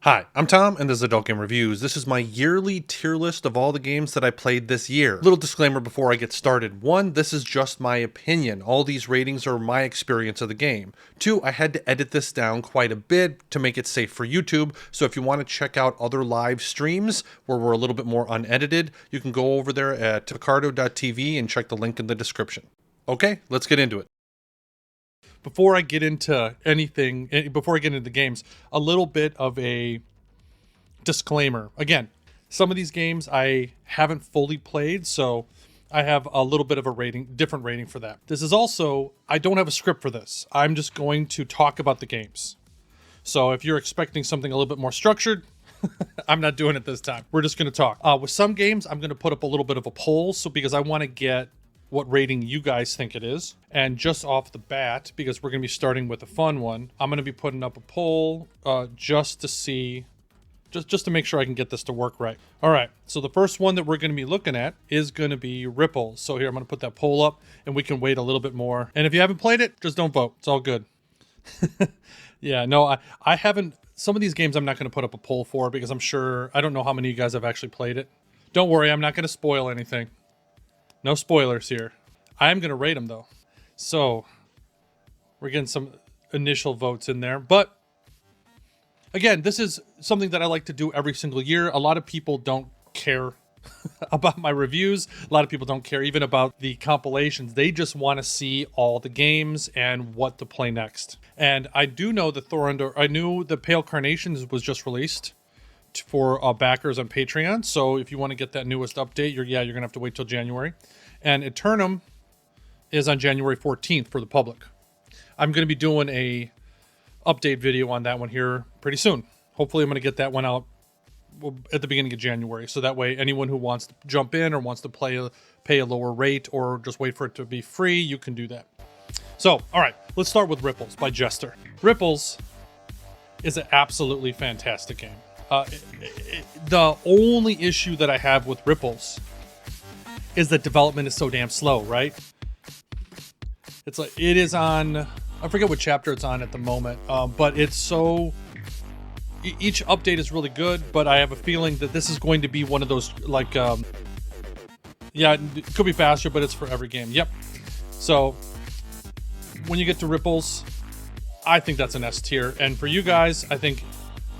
Hi, I'm Tom, and this is Adult Game Reviews. This is my yearly tier list of all the games that I played this year. Little disclaimer before I get started. 1, this is just my opinion. All these ratings are my experience of the game. 2, I had to edit this down quite a bit to make it safe for YouTube, so if you want to check out other live streams where we're a little bit more unedited, you can go over there at picardo.tv and check the link in the description. Okay, let's get into it. Before I get into anything, before I get into the games, a little bit of a disclaimer. Again, some of these games I haven't fully played, so I have a little bit of a different rating for that. This is also, I don't have a script for this. I'm just going to talk about the games. So if you're expecting something a little bit more structured, I'm not doing it this time. We're just going to talk. With some games, I'm going to put up a little bit of a poll, so because I want to get what rating you guys think it is. And just off the bat, because we're going to be starting with a fun one, I'm going to be putting up a poll just to see, just to make sure I can get this to work right. All right, so the first one that we're going to be looking at is going to be Ripples. So here, I'm going to put that poll up, and we can wait a little bit more. And if you haven't played it, just don't vote. It's all good. Yeah, no, I haven't, some of these games I'm not going to put up a poll for, because I'm sure, I don't know how many of you guys have actually played it. Don't worry, I'm not going to spoil anything. No spoilers here. I am going to rate them, though. So, we're getting some initial votes in there. But, again, this is something that I like to do every single year. A lot of people don't care about my reviews. A lot of people don't care even about the compilations. They just want to see all the games and what to play next. And I do know that I knew the Pale Carnations was just released for backers on Patreon. So if you want to get that newest update, you're going to have to wait till January. And Eternum is on January 14th for the public. I'm going to be doing a update video on that one here pretty soon. Hopefully I'm going to get that one out at the beginning of January. So that way anyone who wants to jump in or wants to pay a lower rate or just wait for it to be free, you can do that. So, all right, let's start with Ripples by Jester. Ripples is an absolutely fantastic game. The only issue that I have with Ripples is that development is so damn slow, right? It's like, it is on, I forget what chapter it's on at the moment, but it's so, each update is really good, but I have a feeling that this is going to be one of those, like, yeah, it could be faster, but it's for every game. Yep. So, when you get to Ripples, I think that's an S tier. And for you guys, I think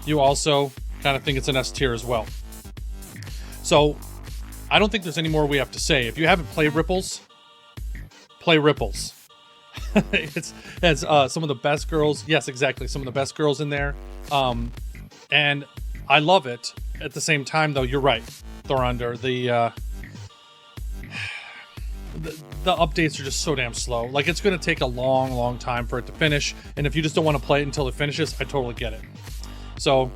you also kind of think it's an S tier as well. So I don't think there's any more we have to say. If you haven't played Ripples, play Ripples. It has some of the best girls. Yes, exactly. Some of the best girls in there. And I love it. At the same time, though, you're right, Thorunder. The updates are just so damn slow. Like, it's going to take a long, long time for it to finish. And if you just don't want to play it until it finishes, I totally get it. So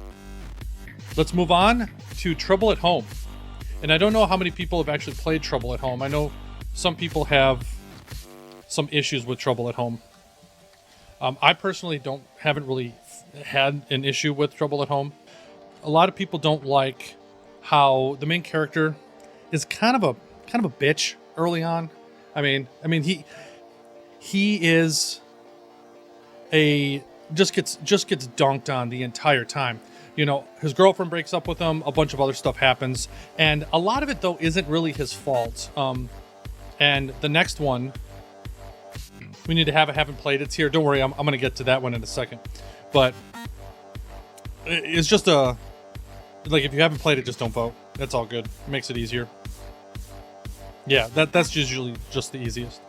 let's move on to Trouble at Home. And I don't know how many people have actually played Trouble at Home. I know some people have some issues with Trouble at Home. I personally haven't really had an issue with Trouble at Home. A lot of people don't like how the main character is kind of a bitch early on. I mean he is just gets dunked on the entire time. You know, his girlfriend breaks up with him, a bunch of other stuff happens, and a lot of it, though, isn't really his fault. And the next one, we need to haven't played, it's here. Don't worry, I'm going to get to that one in a second. But it's just like, if you haven't played it, just don't vote. That's all good. It makes it easier. Yeah, that's usually just the easiest.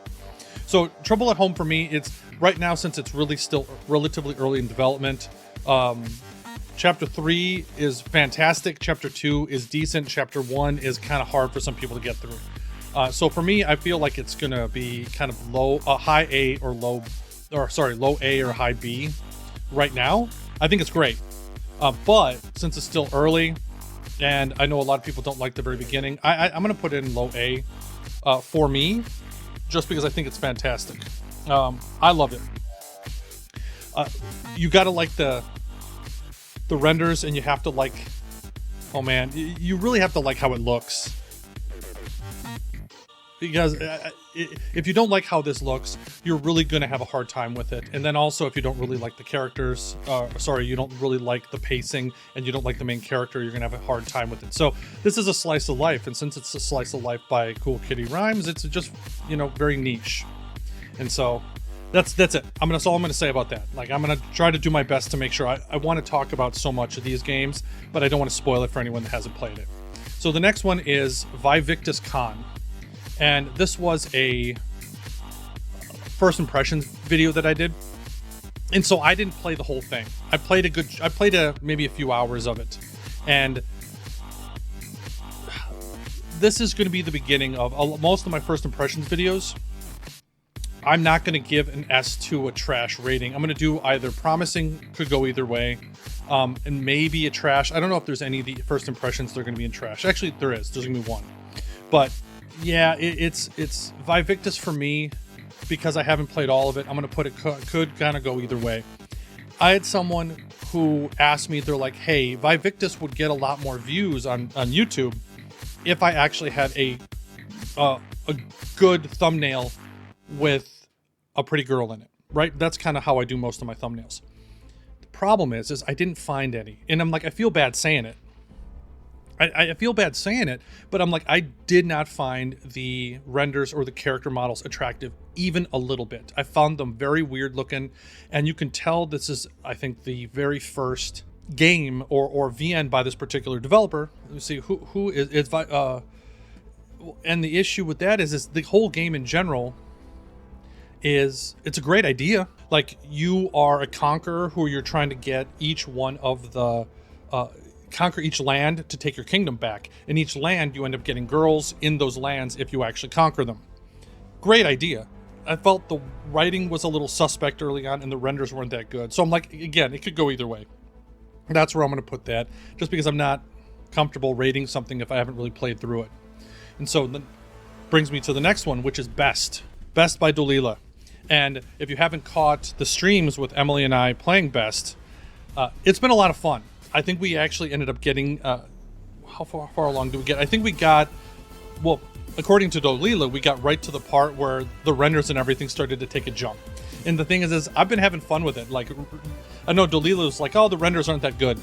So, Trouble at Home for me, it's right now, since it's really still relatively early in development, Chapter 3 is fantastic. Chapter 2 is decent. Chapter 1 is kind of hard for some people to get through. So for me, I feel like it's going to be kind of high A or low A or high B right now. I think it's great. But since it's still early, and I know a lot of people don't like the very beginning, I'm going to put it in low A for me, just because I think it's fantastic. I love it. You got to like the renders, and you have to like, oh man, you really have to like how it looks. because if you don't like how this looks, you're really going to have a hard time with it. And then also, if you don't really like the characters, you don't really like the pacing, and you don't like the main character, you're going to have a hard time with it. So this is a slice of life, and since it's a slice of life by Cool Kitty Rhymes, it's just, very niche. And so that's it. That's all I'm gonna say about that. Like, I'm gonna try to do my best to make sure I want to talk about so much of these games, but I don't want to spoil it for anyone that hasn't played it. So the next one is Vivictus Con, and this was a first impressions video that I did, and so I didn't play the whole thing. I played maybe a few hours of it, and this is going to be the beginning of most of my first impressions videos. I'm not going to give an S to a trash rating. I'm going to do either promising, could go either way, and maybe a trash. I don't know if there's any of the first impressions that are going to be in trash. Actually, there is. There's going to be one. But yeah, it's Vivictus for me because I haven't played all of it. I'm going to put it could kind of go either way. I had someone who asked me, they're like, hey, Vivictus would get a lot more views on YouTube if I actually had a good thumbnail with a pretty girl in it, right? That's kind of how I do most of my thumbnails. The problem is I didn't find any. And I'm like, I feel bad saying it. I feel bad saying it, but I'm like, I did not find the renders or the character models attractive even a little bit. I found them very weird looking, and you can tell this is, I think, the very first game or VN by this particular developer. Let me see who is and the issue with that is the whole game in general is, it's a great idea. Like, you are a conqueror who you're trying to get each one of the conquer each land to take your kingdom back. In each land, you end up getting girls in those lands if you actually conquer them. Great idea. I felt the writing was a little suspect early on, and the renders weren't that good. So I'm like, again, it could go either way. That's where I'm going to put that, just because I'm not comfortable rating something if I haven't really played through it. And so that brings me to the next one, which is Best by Dolila. And if you haven't caught the streams with Emily and I playing Best, it's been a lot of fun. I think we actually ended up getting, how far along did we get? I think we got, well, according to Dolila, we got right to the part where the renders and everything started to take a jump. And the thing is I've been having fun with it. Like, I know Dolila was like, oh, the renders aren't that good.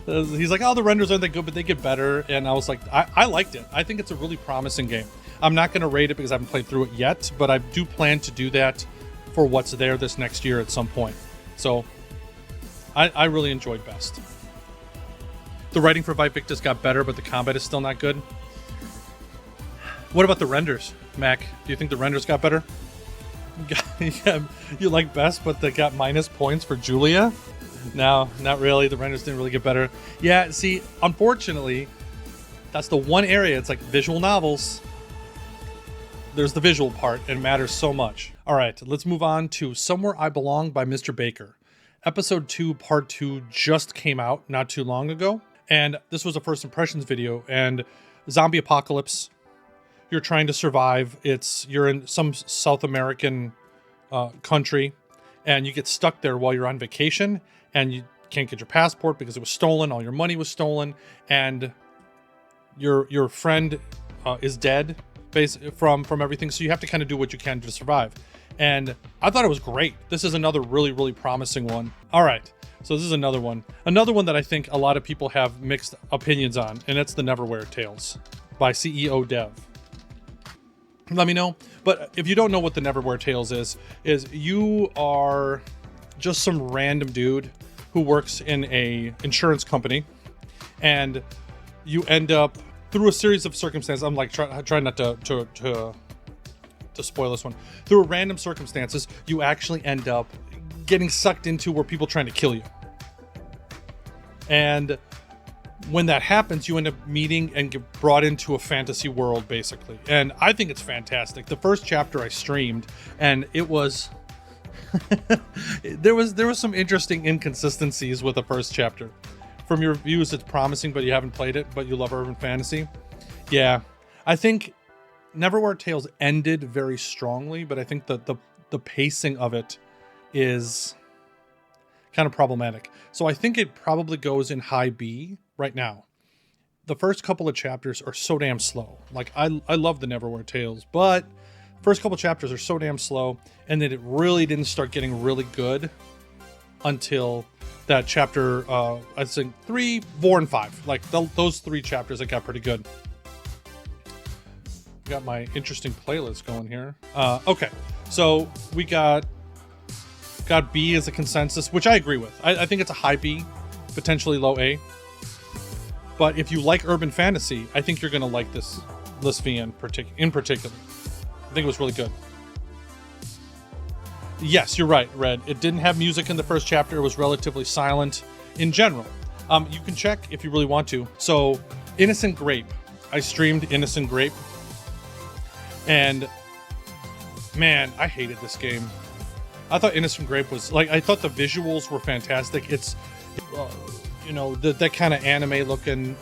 He's like, oh, the renders aren't that good, but they get better. And I was like, I liked it. I think it's a really promising game. I'm not going to rate it because I haven't played through it yet, but I do plan to do that for what's there this next year at some point. So I really enjoyed Best. The writing for Vivictus got better, but the combat is still not good. What about the renders, Mac? Do you think the renders got better? Yeah, you like Best, but they got minus points for Julia? No, not really. The renders didn't really get better. Yeah, see, unfortunately, that's the one area. It's like visual novels. There's the visual part, and it matters so much. All right, let's move on to Somewhere I Belong by Mr. Baker. Episode 2, Part 2 just came out not too long ago, and this was a first impressions video, and zombie apocalypse. You're trying to survive. You're in some South American country, and you get stuck there while you're on vacation, and you can't get your passport because it was stolen, all your money was stolen, and your friend is dead from everything, so you have to kind of do what you can to survive. And I thought it was great. This is another really, really promising one. All right, so this is another one that I think a lot of people have mixed opinions on, and it's the Neverwhere Tales by CEO Dev. Let me know. But if you don't know what the Neverwhere Tales is you are just some random dude who works in a insurance company, and you end up, through a series of circumstances, I'm like trying not to spoil this one. Through random circumstances, you actually end up getting sucked into where people trying to kill you. And when that happens, you end up meeting and get brought into a fantasy world, basically. And I think it's fantastic. The first chapter I streamed, and it was there was some interesting inconsistencies with the first chapter. From your reviews, it's promising, but you haven't played it, but you love urban fantasy. Yeah, I think Neverwhere Tales ended very strongly, but I think the pacing of it is kind of problematic. So I think it probably goes in high B right now. the first couple of chapters are so damn slow. Like I love the Neverwhere Tales, but first couple chapters are so damn slow, and then it really didn't start getting really good until that chapter, I think 3, 4, and 5. Like those 3 chapters, it got pretty good. Got my interesting playlist going here. Okay, so we got B as a consensus, which I agree with. I think it's a high B, potentially low A. But if you like urban fantasy, I think you're going to like this V in particular. I think it was really good. Yes, you're right, Red. It didn't have music in the first chapter. It was relatively silent in general. You can check if you really want to. So, Innocent Grape. I streamed Innocent Grape. And, man, I hated this game. I thought Innocent Grape was, like, I thought the visuals were fantastic. It's, you know, that kind of anime-looking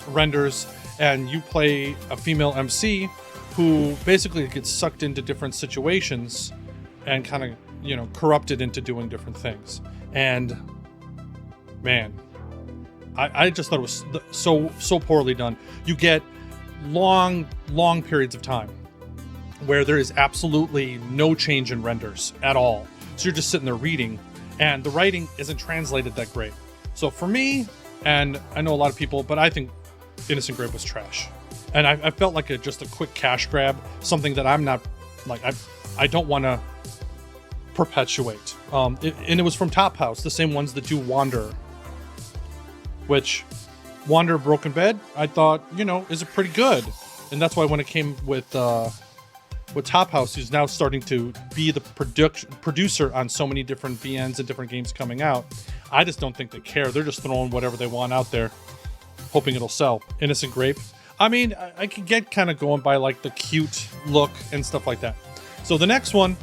renders. And you play a female MC who basically gets sucked into different situations and kind of, you know, corrupted into doing different things. And man, I just thought it was so poorly done. You get long periods of time where there is absolutely no change in renders at all. So you're just sitting there reading, and the writing isn't translated that great. So for me, and I know a lot of people, but I think Innocent Grape was trash. And I felt like just a quick cash grab, something that I'm not, like, I don't want to perpetuate. And it was from Top House, the same ones that do Wander, which Wander Broken Bed, I thought, you know, is pretty good. And that's why when it came with Top House, who's now starting to be the producer on so many different VNs and different games coming out, I just don't think they care. They're just throwing whatever they want out there, hoping it'll sell. Innocent Grape. I mean, I could get kind of going by like the cute look and stuff like that. So the next one,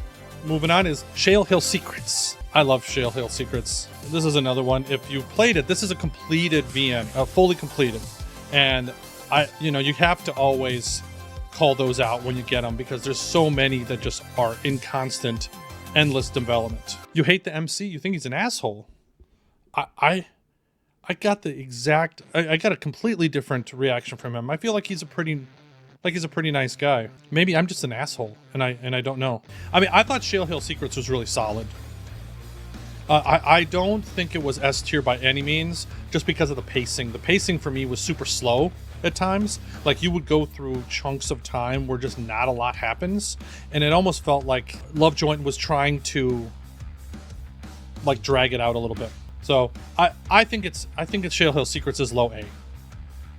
moving on, is Shale Hill Secrets. I love Shale Hill Secrets. This is another one. If you played it, this is a completed VN, fully completed. And you have to always call those out when you get them, because there's so many that just are in constant, endless development. You hate the MC, you think he's an asshole. I got I got a completely different reaction from him. I feel like he's a pretty nice guy. Maybe I'm just an asshole, and I don't know. I mean, I thought Shale Hill Secrets was really solid. I don't think it was S tier by any means, just because of the pacing. The pacing for me was super slow at times. Like, you would go through chunks of time where just not a lot happens, and it almost felt like Lovejoint was trying to like drag it out a little bit. So I think it's Shale Hill Secrets is low A.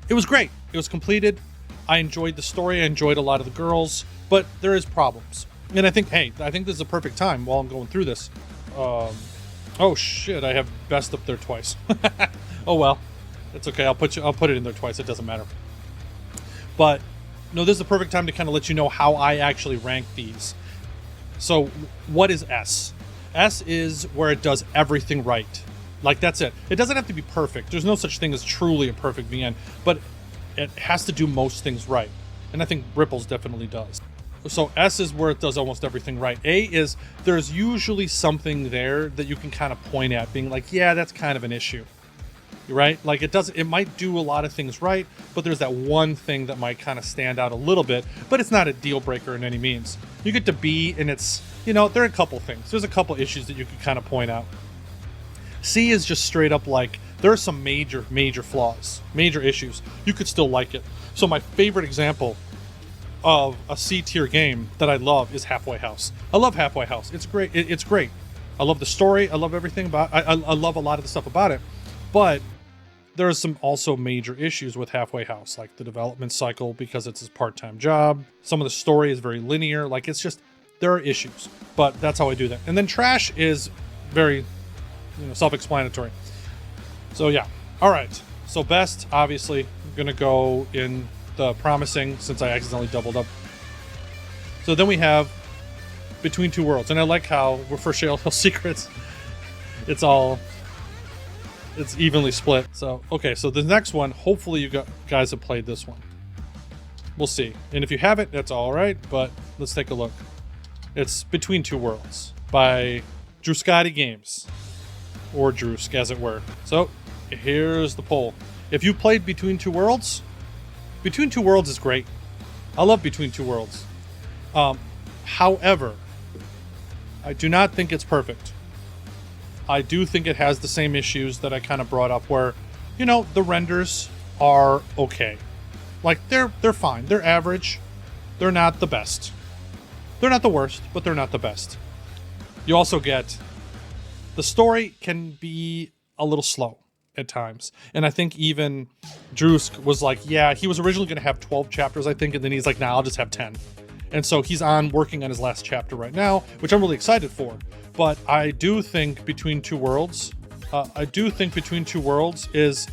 It was great. It was completed. I enjoyed the story. I enjoyed a lot of the girls, but there is problems. And I think this is a perfect time while I'm going through this. Oh shit! I have best up there twice. Oh well, it's okay. I'll put it in there twice. It doesn't matter. But no, this is the perfect time to kind of let you know how I actually rank these. So what is S? S is where it does everything right. Like, that's it. It doesn't have to be perfect. There's no such thing as truly a perfect VN, but it has to do most things right. And I think Ripples definitely does. So S is where it does almost everything right. A is there's usually something there that you can kind of point at, being like, yeah, that's kind of an issue. Right? Like, it might do a lot of things right, but there's that one thing that might kind of stand out a little bit, but it's not a deal breaker in any means. You get to B, and it's, there are a couple things. There's a couple issues that you could kind of point out. C is just straight up like, there are some major flaws, major issues. You could still like it. So my favorite example of a C tier game that I love is Halfway House. I love Halfway House. It's great. It's great. I love the story. I love everything about it. I love a lot of the stuff about it. But there are some also major issues with Halfway House, like the development cycle, because it's his part-time job. Some of the story is very linear. Like, it's just, there are issues. But that's how I do that. And then Trash is very self-explanatory. So yeah. All right. So best, obviously, I'm going to go in the Promising, since I accidentally doubled up. So then we have Between Two Worlds. And I like how for Shale Hill Secrets, it's evenly split. So, okay. So the next one, hopefully you guys have played this one. We'll see. And if you haven't, that's all right. But let's take a look. It's Between Two Worlds by Druscati Games. Or Drusk, as it were. So, here's the poll. If you played Between Two Worlds is great. I love Between Two Worlds. However, I do not think it's perfect. I do think it has the same issues that I kind of brought up where, the renders are okay. Like, they're fine. They're average. They're not the best. They're not the worst, but they're not the best. You also get the story can be a little slow at times. And I think even Drusk was like, yeah, he was originally going to have 12 chapters, I think, and then he's like, nah, I'll just have 10. And so he's working on his last chapter right now, which I'm really excited for. But I do think Between Two Worlds is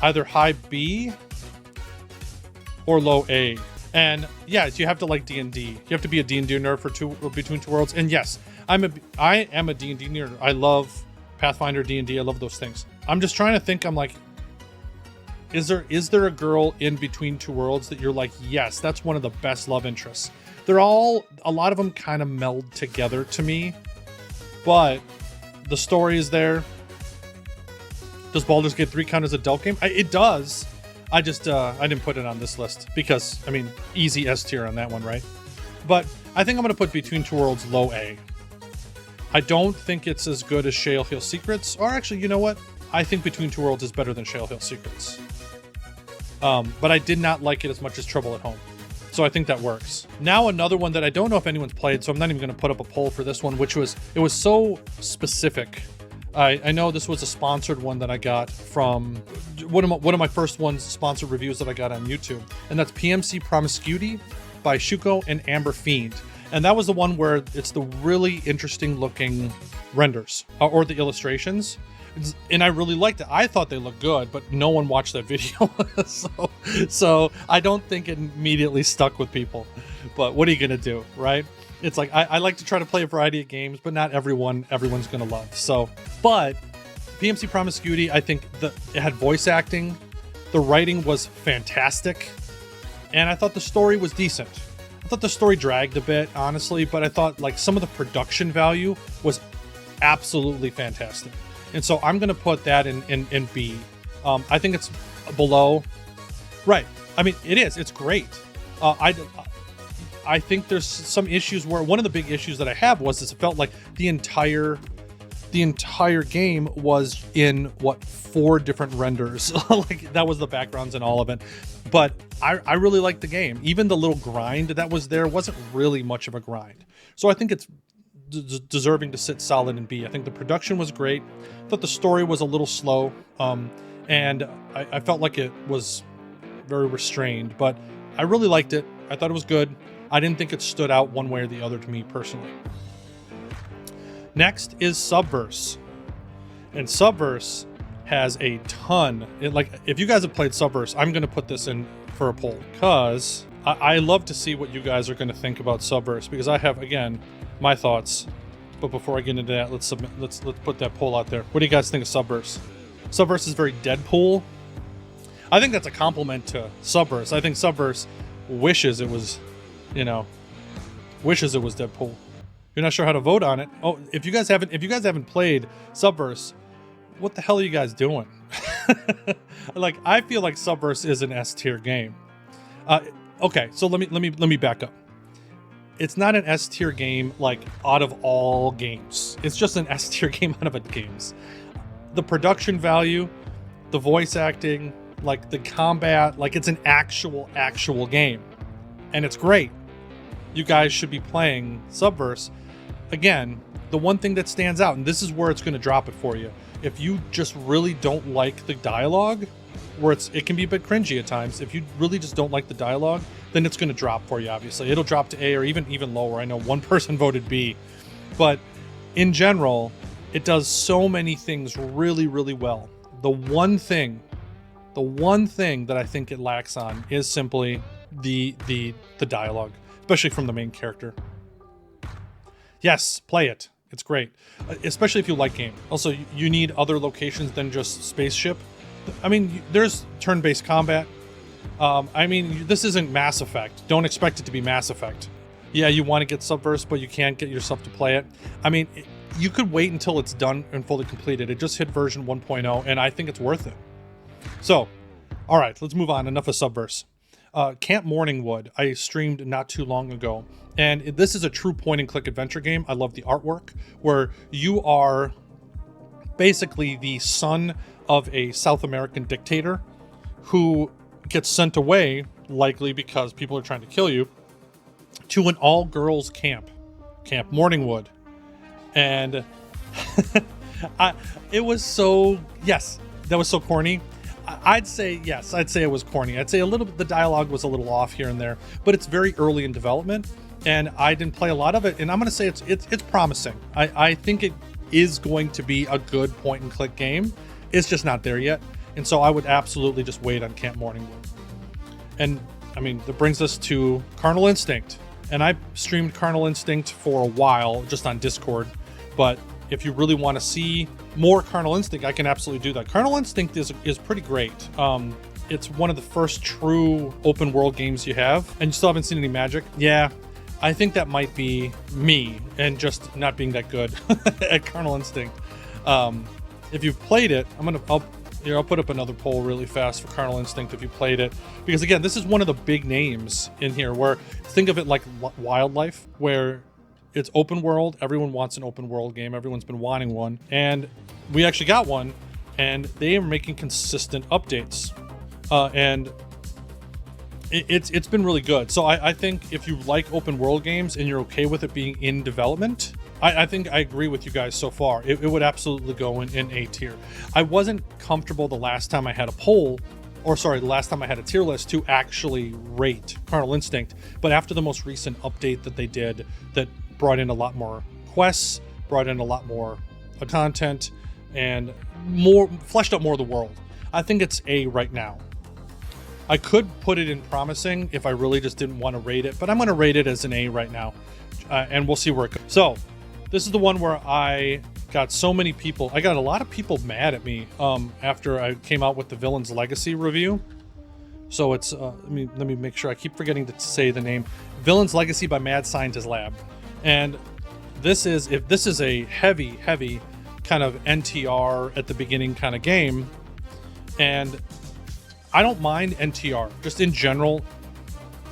either high B or low A. And yes, you have to like D&D. You have to be a D&D nerd for Between Two Worlds. And yes, I am a D&D nerd. I love Pathfinder, D&D. I love those things. I'm just trying to think. I'm like, is there a girl in Between Two Worlds that you're like, yes, that's one of the best love interests? A lot of them kind of meld together to me, but the story is there. Does Baldur's Gate 3 count as a adult game? It does. I just, I didn't put it on this list because, easy S tier on that one, right? But I think I'm going to put Between Two Worlds low A. I don't think it's as good as Shale Hill Secrets, or actually, you know what? I think Between Two Worlds is better than Shale Hill Secrets. But I did not like it as much as Trouble at Home. So I think that works. Now another one that I don't know if anyone's played, so I'm not even going to put up a poll for this one, it was so specific. I know this was a sponsored one that I got from one of my first sponsored reviews that I got on YouTube, and that's PMC Promiscuity by Shuko and Amber Fiend. And that was the one where it's the really interesting looking renders or the illustrations. And I really liked it. I thought they looked good, but no one watched that video. so I don't think it immediately stuck with people. But what are you going to do, right? It's like, I like to try to play a variety of games, but not everyone's going to love. So, but PMC Promiscuity, I think it had voice acting. The writing was fantastic. And I thought the story was decent. I thought the story dragged a bit, honestly, but I thought like some of the production value was absolutely fantastic. And so I'm going to put that in B. I think it's below. Right. It is. It's great. I think there's some issues where one of the big issues that I have was it felt like the entire game was in 4 different renders. Like that was the backgrounds and all of it. But I really liked the game. Even the little grind that was there wasn't really much of a grind. So I think it's deserving to sit solid in B. I think the production was great. I thought the story was a little slow, and I felt like it was very restrained, but I really liked it. I thought it was good. I didn't think it stood out one way or the other to me personally. Next is Subverse, and Subverse has a ton. If you guys have played Subverse, I'm going to put this in for a poll because I love to see what you guys are going to think about Subverse, because I have, again, my thoughts. But before I get into that, let's put that poll out there. What do you guys think of Subverse? Subverse is very Deadpool. I think that's a compliment to Subverse. I think Subverse wishes it was Deadpool. You're not sure how to vote on it. Oh, if you guys haven't played Subverse, what the hell are you guys doing? I feel like Subverse is an S tier game. Okay, so let me back up. It's not an S tier game out of all games. It's just an S tier game out of games. The production value, the voice acting, the combat, it's an actual game. And it's great. You guys should be playing Subverse. Again, the one thing that stands out, and this is where it's going to drop it for you. If you just really don't like the dialogue, where it can be a bit cringy at times, if you really just don't like the dialogue, then it's going to drop for you, obviously. It'll drop to A or even lower. I know one person voted B. But in general, it does so many things really, really well. The one thing that I think it lacks on is simply the dialogue, especially from the main character. Yes, play it. It's great, especially if you like game. Also, you need other locations than just spaceship. There's turn-based combat. This isn't Mass Effect. Don't expect it to be Mass Effect. Yeah, you want to get Subverse, but you can't get yourself to play it. You could wait until it's done and fully completed. It just hit version 1.0, and I think it's worth it. So, All right, let's move on. Enough of Subverse. Camp Morningwood, I streamed not too long ago. And this is a true point-and-click adventure game. I love the artwork, where you are basically the son of a South American dictator who gets sent away, likely because people are trying to kill you, to an all-girls camp, Camp Morningwood. And it was so, yes, that was so corny. I'd say, yes, I'd say it was corny. I'd say a little bit, the dialogue was a little off here and there, but it's very early in development, and I didn't play a lot of it, and I'm going to say it's promising. I think it is going to be a good point-and-click game. It's just not there yet, and so I would absolutely just wait on Camp Morningwood. And, I mean, that brings us to Carnal Instinct, and I streamed Carnal Instinct for a while, just on Discord, but if you really want to see more Carnal Instinct, I can absolutely do that. Carnal Instinct is pretty great. It's one of the first true open world games you have, and you still haven't seen any magic. Yeah, I think that might be me and just not being that good at Carnal Instinct. If you've played it, I'll put up another poll really fast for Carnal Instinct if you played it, because again, this is one of the big names in here. Where think of it like Wildlife, where it's open world. Everyone wants an open world game. Everyone's been wanting one. And we actually got one. And they are making consistent updates. And it's been really good. So I think if you like open world games and you're okay with it being in development, I think I agree with you guys so far. It would absolutely go in A tier. I wasn't comfortable the last time I had a poll, the last time I had a tier list to actually rate Carnal Instinct. But after the most recent update that they did that brought in a lot more quests, brought in a lot more content, and fleshed out more of the world, I think it's A right now. I could put it in promising if I really just didn't want to rate it, but I'm going to rate it as an A right now, and we'll see where it goes. So this is the one where I got so many people. I got a lot of people mad at me after I came out with the Villain's Legacy review. So it's let me make sure. I keep forgetting to say the name. Villain's Legacy by Mad Scientist Lab. And this is a heavy kind of NTR at the beginning kind of game, and I don't mind NTR just in general,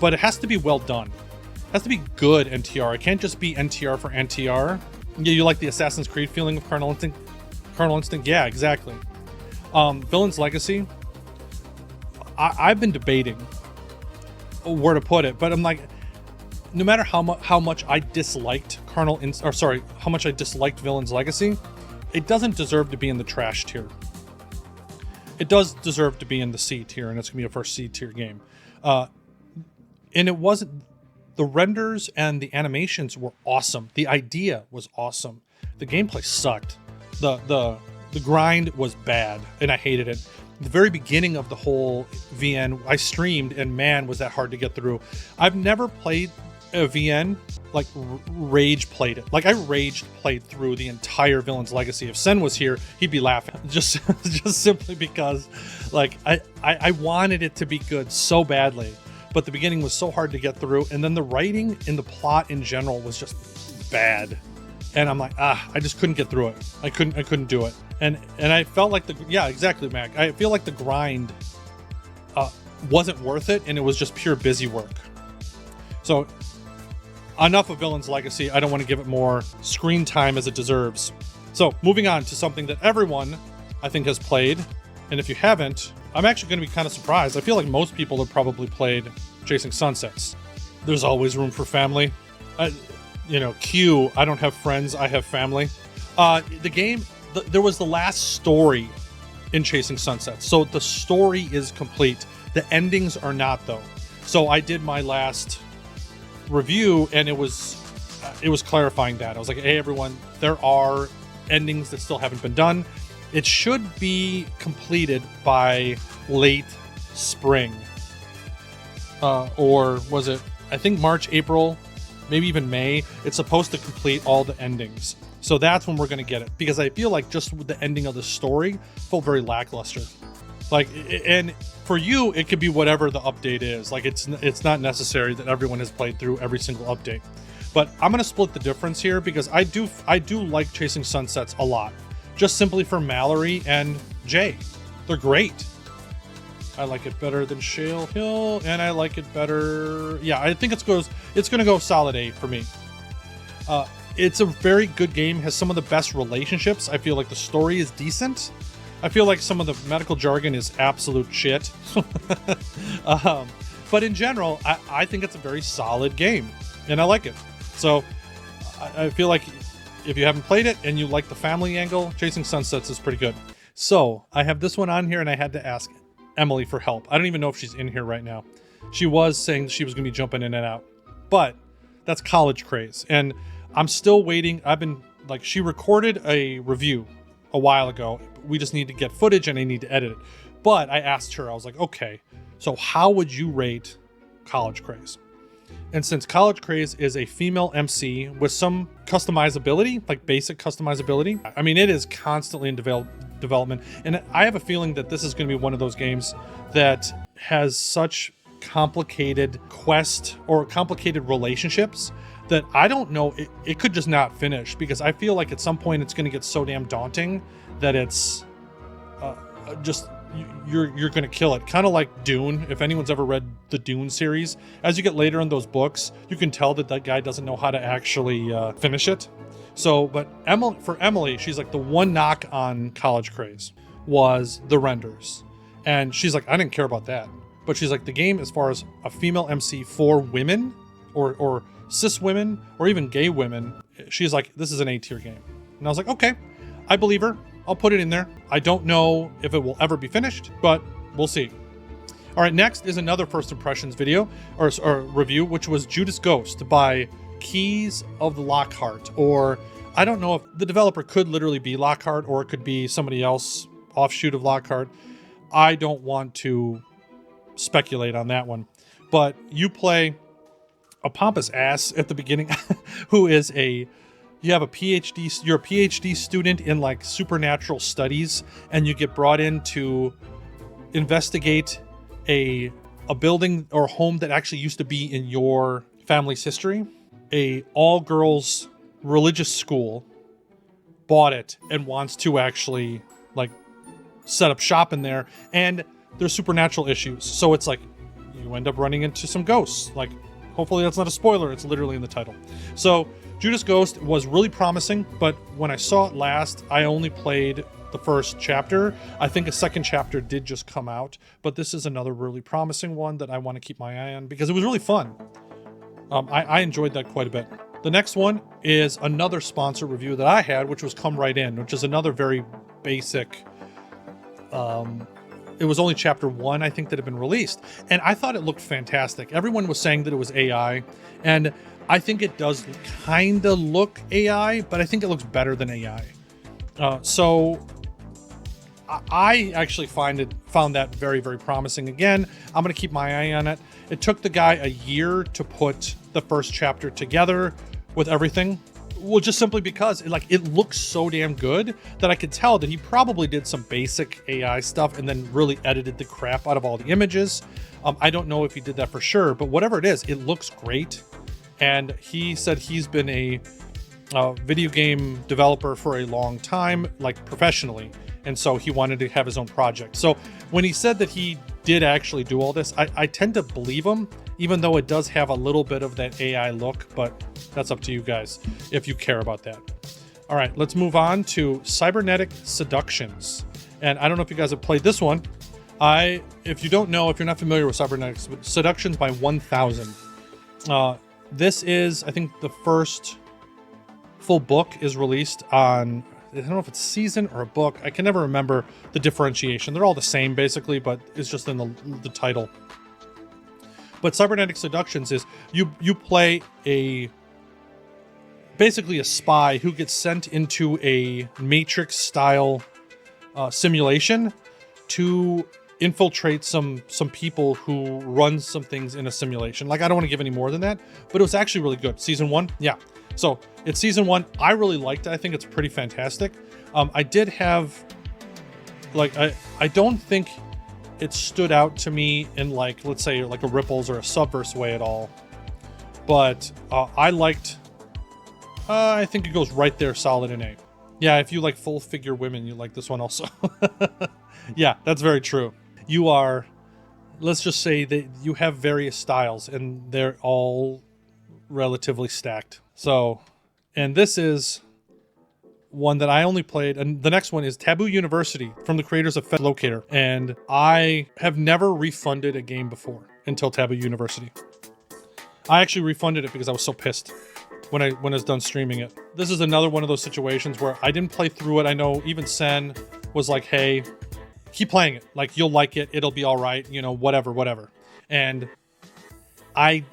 but it has to be well done. It has to be good NTR. It can't just be NTR for NTR. Yeah, you like the Assassin's Creed feeling of Carnal Instinct? Carnal Instinct, yeah, exactly. Villain's Legacy. I've been debating where to put it, but I'm like, no matter how much I disliked how much I disliked Villain's Legacy, it doesn't deserve to be in the trash tier. It does deserve to be in the C tier, and it's gonna be a first C tier game. And it wasn't. The renders and the animations were awesome. The idea was awesome. The gameplay sucked. The grind was bad, and I hated it. The very beginning of the whole VN, I streamed, and man, was that hard to get through. I've never played a VN like rage played it. Like I raged played through the entire Villain's Legacy. If Sen was here, he'd be laughing just simply because like I wanted it to be good so badly, but the beginning was so hard to get through, and then the writing and the plot in general was just bad, and I'm like, I just couldn't get through it. I couldn't do it, and I felt like exactly, Mac. I feel like the grind wasn't worth it, and it was just pure busy work. So enough of Villain's Legacy. I don't want to give it more screen time as it deserves. So moving on to something that everyone, I think, has played. And if you haven't, I'm actually going to be kind of surprised. I feel like most people have probably played Chasing Sunsets. There's always room for family. Q, I don't have friends, I have family. The game, there was the last story in Chasing Sunsets. So the story is complete. The endings are not, though. So I did my last review, and it was clarifying that. I was like, hey everyone, there are endings that still haven't been done. It should be completed by late spring, or was it, I think March, April, maybe even May. It's supposed to complete all the endings, so that's when we're going to get it, because I feel like just with the ending of the story felt very lackluster. Like, and for you, it could be whatever the update is. Like, it's not necessary that everyone has played through every single update. But I'm gonna split the difference here, because I do like Chasing Sunsets a lot, just simply for Mallory and Jay. They're great. I like it better than Shale Hill, and I like it better. Yeah, I think it's going to go solid A for me. It's a very good game, has some of the best relationships. I feel like the story is decent. I feel like some of the medical jargon is absolute shit. But in general, I think it's a very solid game, and I like it. So I feel like if you haven't played it and you like the family angle, Chasing Sunsets is pretty good. So I have this one on here, and I had to ask Emily for help. I don't even know if she's in here right now. She was saying she was going to be jumping in and out, but that's College Craze, and I'm still waiting. She recorded a review a while ago. We just need to get footage and I need to edit it. But I asked her, I was like, okay, so how would you rate College Craze? And since College Craze is a female MC with some customizability, like basic customizability, I mean, it is constantly in development. And I have a feeling that this is going to be one of those games that has such complicated quest or complicated relationships that I don't know, it could just not finish, because I feel like at some point it's going to get so damn daunting that it's you're going to kill it. Kind of like Dune. If anyone's ever read the Dune series, as you get later in those books, you can tell that that guy doesn't know how to actually finish it. So, but for Emily, she's like, the one knock on College Craze was the renders. And she's like, I didn't care about that. But she's like, the game, as far as a female MC for women or cis women or even gay women, she's like, this is an A-tier game. And I was like, okay, I believe her. I'll put it in there. I don't know if it will ever be finished, but we'll see. All right, next is another first impressions video or review, which was Judith Ghost by Keys of the Lockhart, or I don't know if the developer could literally be Lockhart or it could be somebody else offshoot of Lockhart. I don't want to speculate on that one, but you play a pompous ass at the beginning who is you have a PhD, you're a PhD student in like supernatural studies, and you get brought in to investigate a building or home that actually used to be in your family's history. A all-girls religious school bought it and wants to actually like set up shop in there, and there's supernatural issues. So it's like you end up running into some ghosts. Like, hopefully that's not a spoiler, it's literally in the title. So Judith Ghost was really promising, but when I saw it last, I only played the first chapter. I think a second chapter did just come out, but this is another really promising one that I want to keep my eye on because it was really fun. I enjoyed that quite a bit. The next one is another sponsor review that I had, which was Come Right In, which is another very basic, it was only chapter 1, I think, that had been released. And I thought it looked fantastic. Everyone was saying that it was AI. And I think it does kind of look AI, but I think it looks better than AI. So I actually found that very, very promising. Again, I'm going to keep my eye on it. It took the guy a year to put the first chapter together with everything. Well, just simply because it looks so damn good that I could tell that he probably did some basic AI stuff and then really edited the crap out of all the images. I don't know if he did that for sure, but whatever it is, it looks great. And he said he's been a video game developer for a long time, like professionally. And so he wanted to have his own project. So when he said that he did actually do all this, I tend to believe him, even though it does have a little bit of that AI look, but that's up to you guys if you care about that. All right, let's move on to Cybernetic Seductions. And I don't know if you guys have played this one. If you don't know, if you're not familiar with Cybernetic Seductions by 1000, this is, I think, the first full book is released on, I don't know if it's season or a book. I can never remember the differentiation. They're all the same, basically, but it's just in the title. But Cybernetic Seductions is you play basically a spy who gets sent into a Matrix-style simulation to infiltrate some people who run some things in a simulation. Like, I don't want to give any more than that, but it was actually really good. Season 1, yeah. So it's season 1. I really liked it. I think it's pretty fantastic. I did have, I don't think it stood out to me in let's say like a Ripples or a Subverse way at all. But I liked, I think it goes right there, solid in A. Yeah, if you like full figure women, you like this one also. Yeah, that's very true. You are let's just say that you have various styles and they're all relatively stacked. So, and this is one that I only played, and the next one is Taboo University from the creators of Fetch Locator, and I have never refunded a game before until Taboo University. I actually refunded it because I was so pissed when I was done streaming it. This is another one of those situations where I didn't play through it. I know even Sen was like, hey, keep playing it. Like, you'll like it. It'll be all right. You know, whatever. And I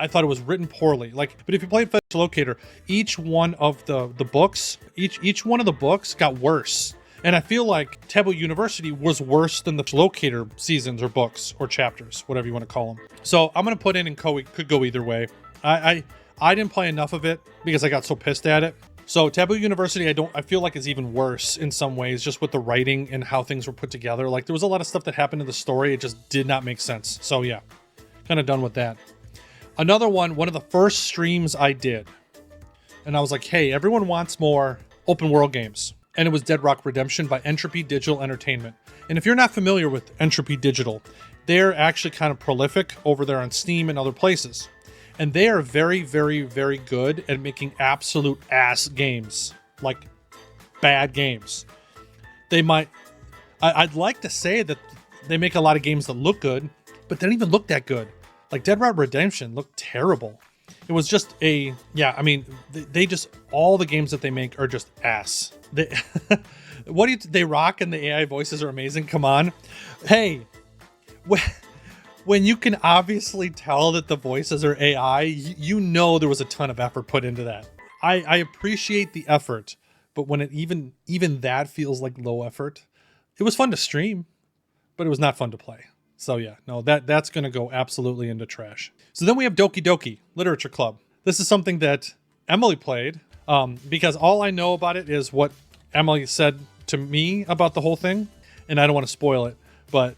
thought it was written poorly. Like, but if you play Fetch Locator, each one of the books, each one of the books got worse. And I feel like Taboo University was worse than the Locator seasons or books or chapters, whatever you want to call them. So I'm going to put in and could go either way. I didn't play enough of it because I got so pissed at it. So Taboo University, I feel like is even worse in some ways, just with the writing and how things were put together. Like, there was a lot of stuff that happened in the story. It just did not make sense. So yeah, kind of done with that. Another one of the first streams I did, and I was like, hey, everyone wants more open world games. And it was Deadrock Redemption by Entropy Digital Entertainment. And if you're not familiar with Entropy Digital, they're actually kind of prolific over there on Steam and other places. And they are very, very, very good at making absolute ass games. Like, bad games. I'd like to say that they make a lot of games that look good, but they don't even look that good. Like, Deadrock Redemption looked terrible. It was just they just, all the games that they make are just ass. They rock and the AI voices are amazing. Come on. Hey, when you can obviously tell that the voices are AI, you know there was a ton of effort put into that. I appreciate the effort, but when it even that feels like low effort, it was fun to stream, but it was not fun to play. So yeah, no, that's going to go absolutely into trash. So then we have Doki Literature Club. This is something that Emily played because all I know about it is what Emily said to me about the whole thing, and I don't want to spoil it, but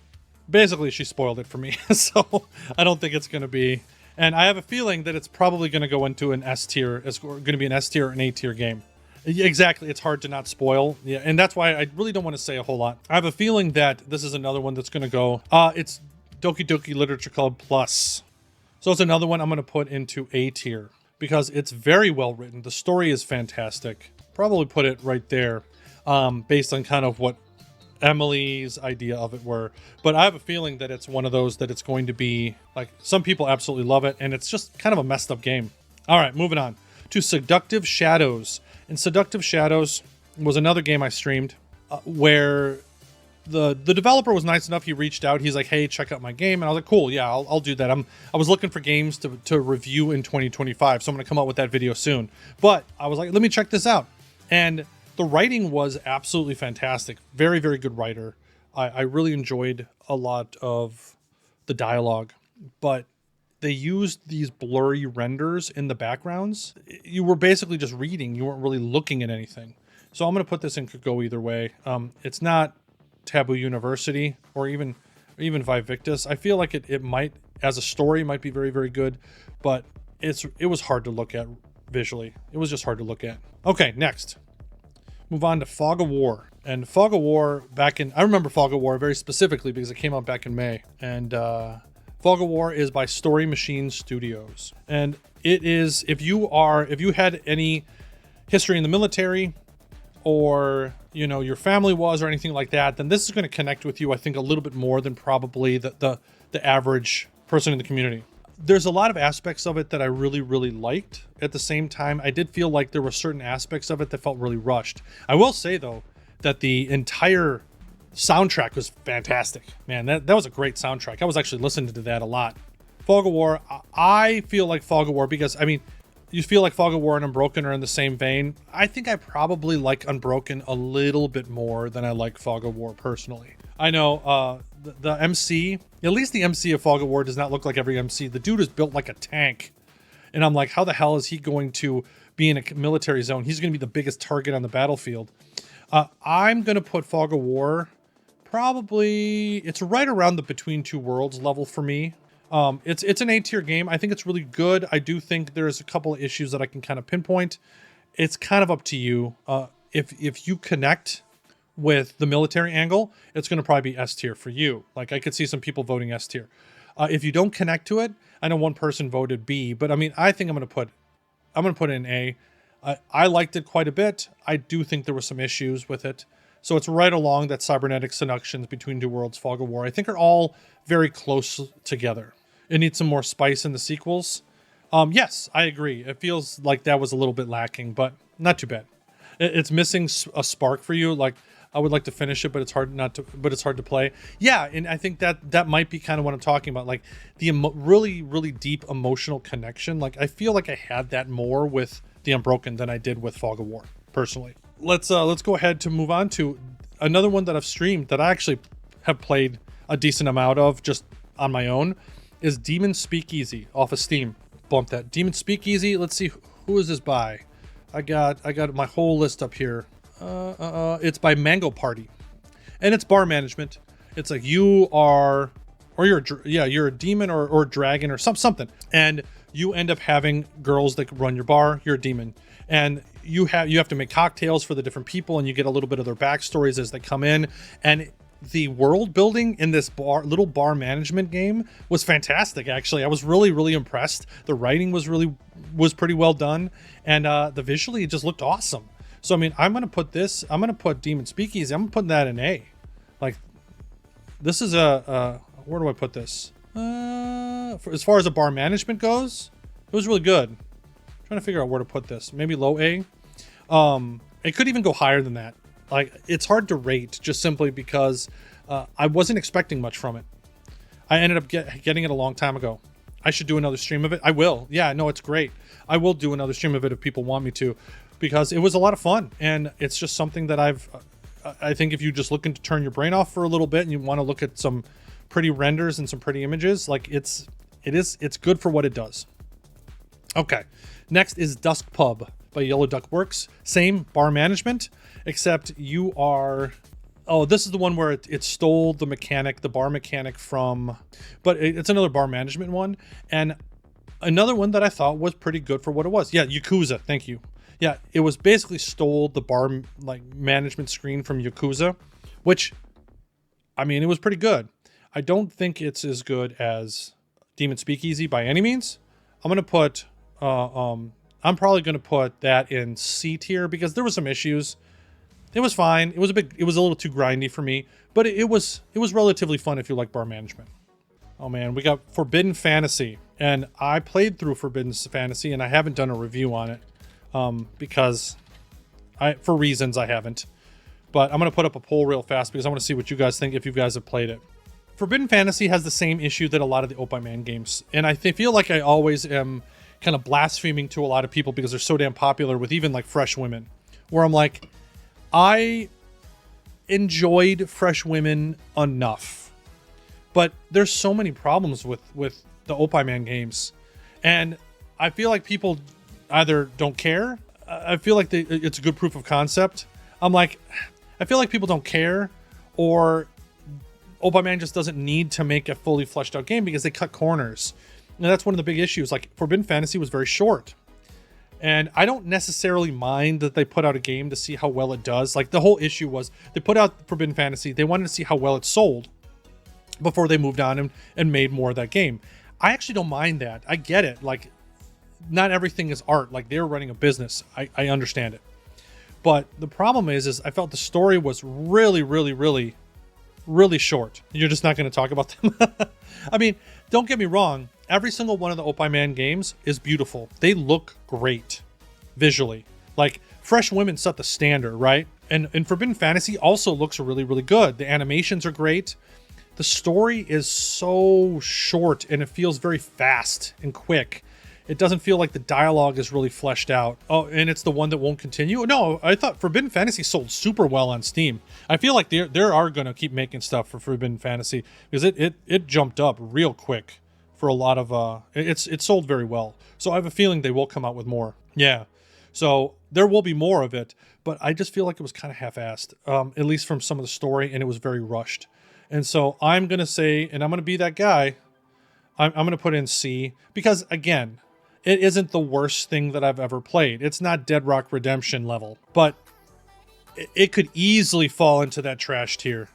basically she spoiled it for me. So I don't think it's going to be, and I have a feeling that it's probably going to go into an S tier. It's going to be an S tier or an A tier game. Exactly, it's hard to not spoil. Yeah, and that's why I really don't want to say a whole lot. I have a feeling that this is another one that's going to go. It's Doki Literature Club Plus. So it's another one I'm going to put into A tier because it's very well written. The story is fantastic. Probably put it right there, based on kind of what Emily's idea of it were. But I have a feeling that it's one of those that it's going to be like, some people absolutely love it, and it's just kind of a messed up game. All right, moving on to Seductive Shadows. And Seductive Shadows was another game I streamed where the developer was nice enough. He reached out. He's like, hey, check out my game. And I was like, cool, yeah, I'll do that. I was looking for games to review in 2025, so I'm going to come out with that video soon. But I was like, let me check this out. And the writing was absolutely fantastic. Very, very good writer. I really enjoyed a lot of the dialogue. But they used these blurry renders in the backgrounds. You were basically just reading. You weren't really looking at anything. So I'm going to put this in, could go either way. It's not Taboo University or even Vivictus. I feel like it might, as a story, might be very, very good, but it was hard to look at visually. It was just hard to look at. Okay, next. Move on to Fog of War. And Fog of War I remember Fog of War very specifically because it came out back in May. And Fog of War is by Story Machine Studios. And it is, if you had any history in the military, or your family was, or anything like that, then this is going to connect with you, I think, a little bit more than probably the average person in the community. There's a lot of aspects of it that I really, really liked. At the same time, I did feel like there were certain aspects of it that felt really rushed. I will say, though, that the entire soundtrack was fantastic. Man, that was a great soundtrack. I was actually listening to that a lot. Fog of War, I feel like Fog of War because, you feel like Fog of War and Unbroken are in the same vein. I think I probably like Unbroken a little bit more than I like Fog of War personally. I know the MC, at least the MC of Fog of War does not look like every MC. The dude is built like a tank. And I'm like, how the hell is he going to be in a military zone? He's going to be the biggest target on the battlefield. I'm going to put Fog of War, probably, it's right around the Between Two Worlds level for me. It's an A-tier game. I think it's really good. I do think there's a couple of issues that I can kind of pinpoint. It's kind of up to you. If you connect with the military angle, it's going to probably be S tier for you. Like I could see some people voting S tier. If you don't connect to it, I know one person voted B, but I mean, I think I'm going to put it in A. I liked it quite a bit. I do think there were some issues with it. So it's right along that Cybernetic Seductions, Between Two Worlds, Fog of War, I think are all very close together. It needs some more spice in the sequels. Yes, I agree. It feels like that was a little bit lacking, but not too bad. It's missing a spark for you. Like I would like to finish it, but it's hard to play. Yeah, and I think that might be kind of what I'm talking about. Like the really, really deep emotional connection. Like I feel like I had that more with the Unbroken than I did with Fog of War, personally. Let's go ahead to move on to another one that I've streamed that I actually have played a decent amount of just on my own is Demon Speakeasy off of Steam. Bump that. Demon Speakeasy. Let's see, who is this by? I got my whole list up here. It's by Mango Party, and it's bar management. It's like you're a demon or dragon or something, and you end up having girls that run your bar. You're a demon, and you have to make cocktails for the different people, and you get a little bit of their backstories as they come in. And the world building in this little bar management game was fantastic. Actually, I was really, really impressed. The writing was pretty well done, and the visually it just looked awesome. So I mean, I'm gonna put Demon Speakeasy. I'm putting that in A. Like, this is where do I put this? As far as a bar management goes, it was really good. I'm trying to figure out where to put this. Maybe low A. It could even go higher than that. Like, it's hard to rate just simply because I wasn't expecting much from it. I ended up getting it a long time ago. I should do another stream of it. I will. Yeah, no, it's great. I will do another stream of it if people want me to, because it was a lot of fun, and it's just something that I think if you just looking to turn your brain off for a little bit and you want to look at some pretty renders and some pretty images, like it's good for what it does. Okay, next is Dusk Pub by Yellow Duck Works. Same bar management, except you are... Oh, this is the one where it stole the bar mechanic from... But it's another bar management one, and another one that I thought was pretty good for what it was. Yeah, Yakuza, thank you. Yeah, it was basically stole the bar management screen from Yakuza, which, I mean, it was pretty good. I don't think it's as good as Demon Speakeasy by any means. I'm probably gonna put that in C tier because there was some issues. It was fine. It was a little too grindy for me, but it was relatively fun if you like bar management. Oh man, we got Forbidden Fantasy, and I played through Forbidden Fantasy, and I haven't done a review on it because for reasons I haven't. But I'm gonna put up a poll real fast because I want to see what you guys think if you guys have played it. Forbidden Fantasy has the same issue that a lot of the Opie Man games, and I feel like I always am kind of blaspheming to a lot of people because they're so damn popular with even like Fresh Women, where I'm like, I enjoyed Fresh Women enough, but there's so many problems with the Opie Man games, and I feel like people either don't care. I feel like it's a good proof of concept. I'm like, I feel like people don't care, or Opie Man just doesn't need to make a fully fleshed out game because they cut corners. And that's one of the big issues. Like, Forbidden Fantasy was very short. And I don't necessarily mind that they put out a game to see how well it does. Like, the whole issue was they put out Forbidden Fantasy. They wanted to see how well it sold before they moved on and made more of that game. I actually don't mind that. I get it. Like, not everything is art. Like, they're running a business. I understand it. But the problem is I felt the story was really, really, really, really short. You're just not going to talk about them. I mean, don't get me wrong. Every single one of the Opie Man games is beautiful. They look great visually. Like, Fresh Women set the standard, right? And Forbidden Fantasy also looks really, really good. The animations are great. The story is so short and it feels very fast and quick. It doesn't feel like the dialogue is really fleshed out. Oh, and it's the one that won't continue? No, I thought Forbidden Fantasy sold super well on Steam. I feel like they are going to keep making stuff for Forbidden Fantasy because it jumped up real quick for a lot of... It sold very well. So I have a feeling they will come out with more. Yeah. So there will be more of it, but I just feel like it was kind of half-assed, at least from some of the story, and it was very rushed. And so I'm going to say, and I'm going to be that guy, I'm going to put in C because, again... It isn't the worst thing that I've ever played. It's not Deadrock Redemption level, but it could easily fall into that trash tier.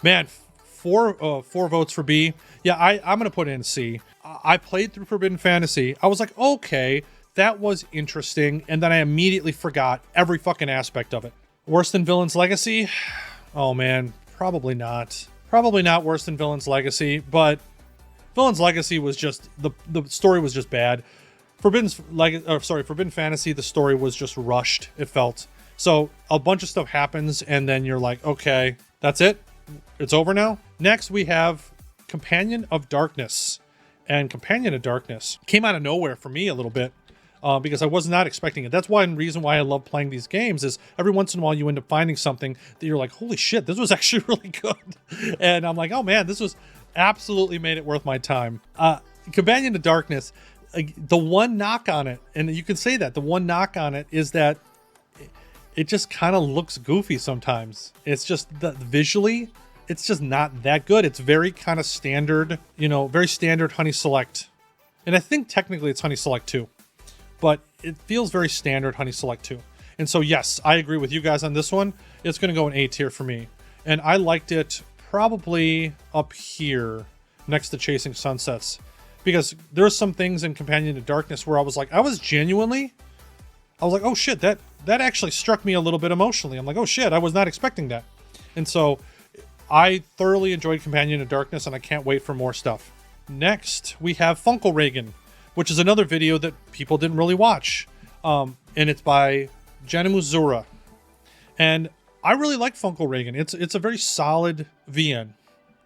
Man, four votes for B. Yeah, I'm gonna put it in C. I played through Forbidden Fantasy. I was like, okay, that was interesting, and then I immediately forgot every fucking aspect of it. Worse than Villain's Legacy? Oh man, probably not. Probably not worse than Villain's Legacy, but Villain's Legacy was just the story was just bad. Forbidden Fantasy, the story was just rushed, it felt. So a bunch of stuff happens, and then you're like, okay, that's it? It's over now? Next, we have Companion of Darkness. And Companion of Darkness came out of nowhere for me a little bit, because I was not expecting it. That's one reason why I love playing these games, is every once in a while you end up finding something that you're like, holy shit, this was actually really good. And I'm like, oh man, this was absolutely made it worth my time. Companion of Darkness, the one knock on it, and you can say that, the one knock on it is that it just kind of looks goofy sometimes. It's just visually, it's just not that good. It's very kind of standard, very standard Honey Select. And I think technically it's Honey Select 2, but it feels very standard Honey Select 2. And so, yes, I agree with you guys on this one. It's going to go in A tier for me. And I liked it probably up here next to Chasing Sunsets, because there's some things in Companion to Darkness where I was like, oh shit, that actually struck me a little bit emotionally. I'm like, oh shit, I was not expecting that. And so I thoroughly enjoyed Companion to Darkness, and I can't wait for more stuff. Next, we have Funko Reagan, which is another video that people didn't really watch. And it's by Janamu Zura. And I really like Funko Reagan. It's a very solid VN.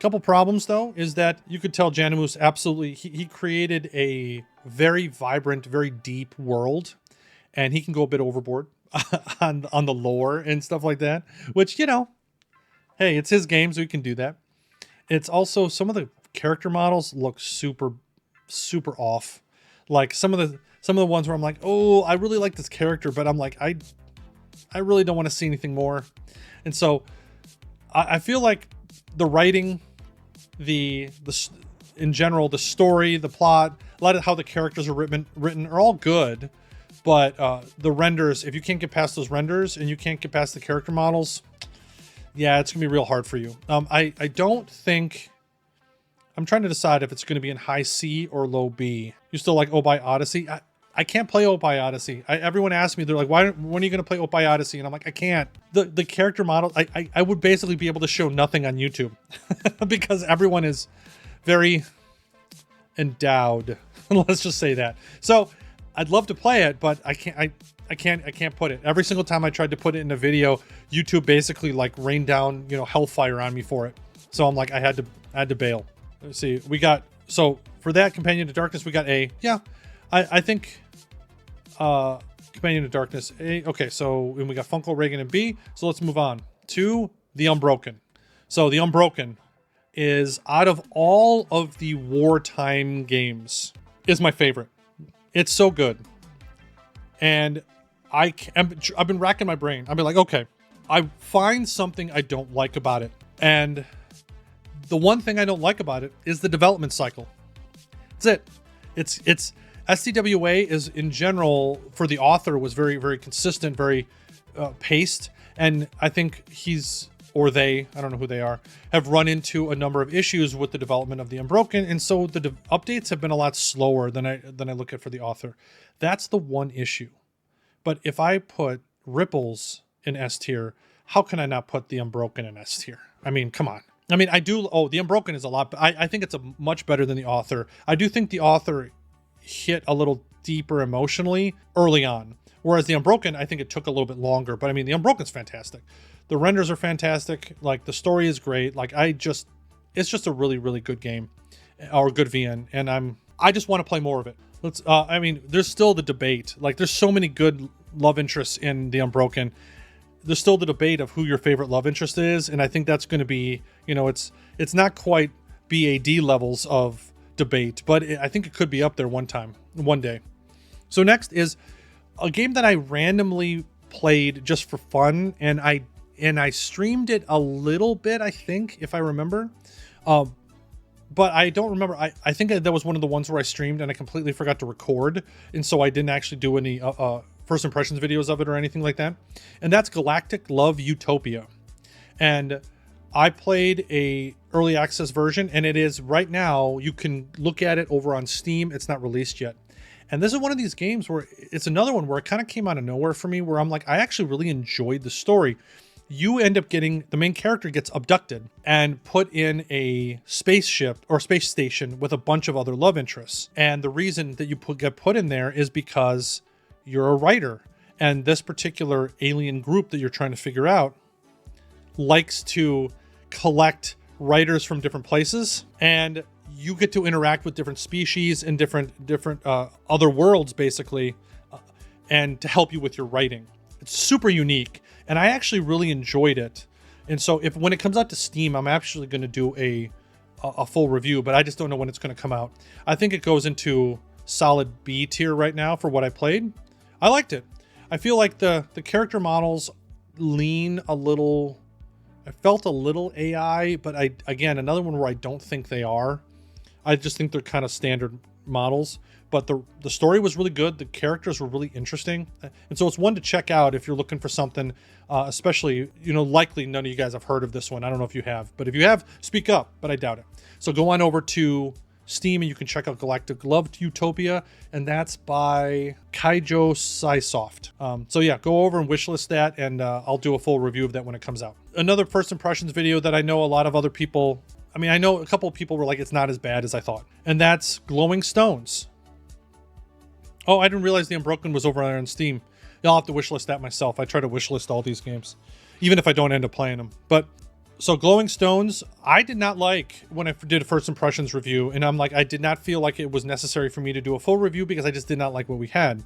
Couple problems though is that you could tell Janamu's absolutely, he created a very vibrant, very deep world, and he can go a bit overboard on the lore and stuff like that, which, hey, it's his game, so he can do that. It's also, some of the character models look super, super off. Like some of the ones where I'm like, oh, I really like this character, but I'm like, I really don't want to see anything more. And so I feel like the writing, in general, the story, the plot, a lot of how the characters are written are all good, but the renders, if you can't get past those renders and you can't get past the character models, yeah, it's gonna be real hard for you. I don't think, I'm trying to decide if it's gonna be in high C or low B. You still like Obai Odyssey? I can't play Obai Odyssey. Everyone asks me, they're like, when are you going to play Obai Odyssey? And I'm like, I can't. The character model, I would basically be able to show nothing on YouTube because everyone is very endowed. Let's just say that. So I'd love to play it, but I can't put it. Every single time I tried to put it in a video, YouTube basically like rained down, hellfire on me for it. So I'm like, I had to bail. Let's see. So for that Companion to Darkness, we got A. Yeah. I think Companion to Darkness A. Okay, so we got Funko Reagan and B. So let's move on to the Unbroken. So the Unbroken is, out of all of the wartime games, is my favorite. It's so good. And I've been racking my brain. I've been like, okay, I find something I don't like about it. And the one thing I don't like about it is the development cycle. That's it. It's STWA is, in general, for the author, was very, very consistent, very paced. And I think he's, or they, I don't know who they are, have run into a number of issues with the development of the Unbroken. And so the updates have been a lot slower than I look at for the author. That's the one issue. But if I put Ripples in S tier, how can I not put the Unbroken in S tier? I mean, come on. I mean, the Unbroken is a lot, I think it's a much better than the author. I do think the author hit a little deeper emotionally early on, whereas the Unbroken, I think it took a little bit longer. But I mean, the Unbroken's fantastic. The renders are fantastic. Like, the story is great. Like, it's just a really, really good game, or good VN, and I just want to play more of it. I mean, there's still the debate. Like, there's so many good love interests in the Unbroken. There's still the debate of who your favorite love interest is, and I think that's going to be, it's not quite BAD levels of debate, but I think it could be up there one day. So next is a game that I randomly played just for fun, and I streamed it a little bit, I think, if I remember, but I don't remember. I think that was one of the ones where I streamed and I completely forgot to record, and so I didn't actually do any first impressions videos of it or anything like that. And that's Galactic Love Utopia. And I played a early access version, and it is right now, you can look at it over on Steam. It's not released yet. And this is one of these games where it's another one where it kind of came out of nowhere for me, where I'm like, I actually really enjoyed the story. You end up getting, the main character gets abducted and put in a spaceship or space station with a bunch of other love interests. And the reason that you get put in there is because you're a writer. And this particular alien group that you're trying to figure out likes to collect writers from different places, and you get to interact with different species and different other worlds, basically, and to help you with your writing. It's super unique, and I actually really enjoyed it. And so when it comes out to Steam, I'm actually going to do a full review, but I just don't know when it's going to come out. I think it goes into solid B tier right now for what I played. I liked it. I feel like the character models lean a little, I felt a little AI, but again, another one where I don't think they are. I just think they're kind of standard models, but the story was really good. The characters were really interesting. And so it's one to check out if you're looking for something, especially, likely none of you guys have heard of this one. I don't know if you have, but if you have, speak up, but I doubt it. So go on over to Steam and you can check out Galactic Love Utopia, and that's by Kaijo Saisoft. So yeah, go over and wishlist that, and I'll do a full review of that when it comes out. Another first impressions video that I know a lot of other people, I know a couple of people were like, it's not as bad as I thought, and that's Glowing Stones. Oh, I didn't realize the Unbroken was over there on Steam. I'll have to wishlist that myself. I try to wishlist all these games, even if I don't end up playing them. But so Glowing Stones, I did not like when I did a first impressions review, and I'm like, I did not feel like it was necessary for me to do a full review because I just did not like what we had.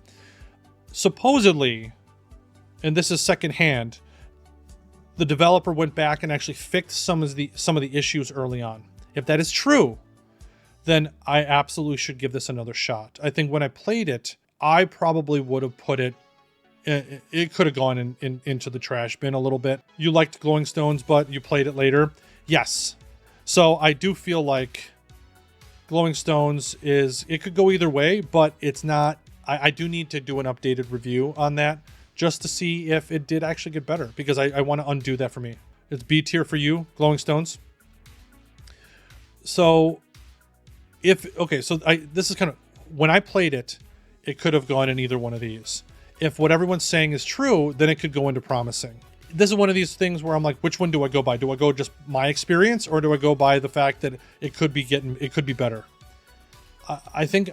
Supposedly, and this is secondhand, the developer went back and actually fixed some of the issues early on. If that is true, then I absolutely should give this another shot. I think when I played it, I probably would have put it, it could have gone into the trash bin a little bit. You liked Glowing Stones, but you played it later. Yes. So I do feel like Glowing Stones it could go either way, but it's not, I do need to do an updated review on that just to see if it did actually get better, because I want to undo that for me. It's B tier for you, Glowing Stones. So this is kind of, when I played it, it could have gone in either one of these. If what everyone's saying is true, then it could go into promising. This is one of these things where I'm like, which one do I go by? Do I go just my experience, or do I go by the fact that it could be better? I think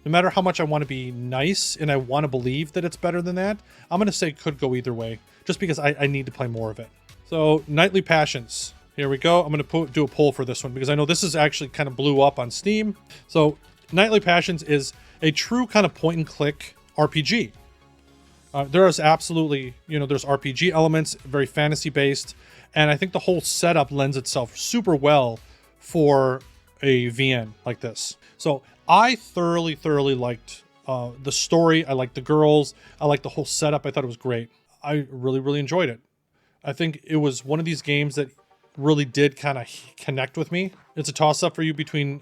no matter how much I want to be nice and I want to believe that it's better than that, I'm going to say it could go either way, just because I need to play more of it. So Nightly Passions, here we go. I'm going to do a poll for this one because I know this is actually kind of blew up on Steam. So Nightly Passions is a true kind of point and click RPG. There is absolutely, there's RPG elements, very fantasy based, and I think the whole setup lends itself super well for a VN like this. So I thoroughly liked the story. I liked the girls. I liked the whole setup. I thought it was great. I really enjoyed it. I think it was one of these games that really did kind of connect with me. It's a toss up for you between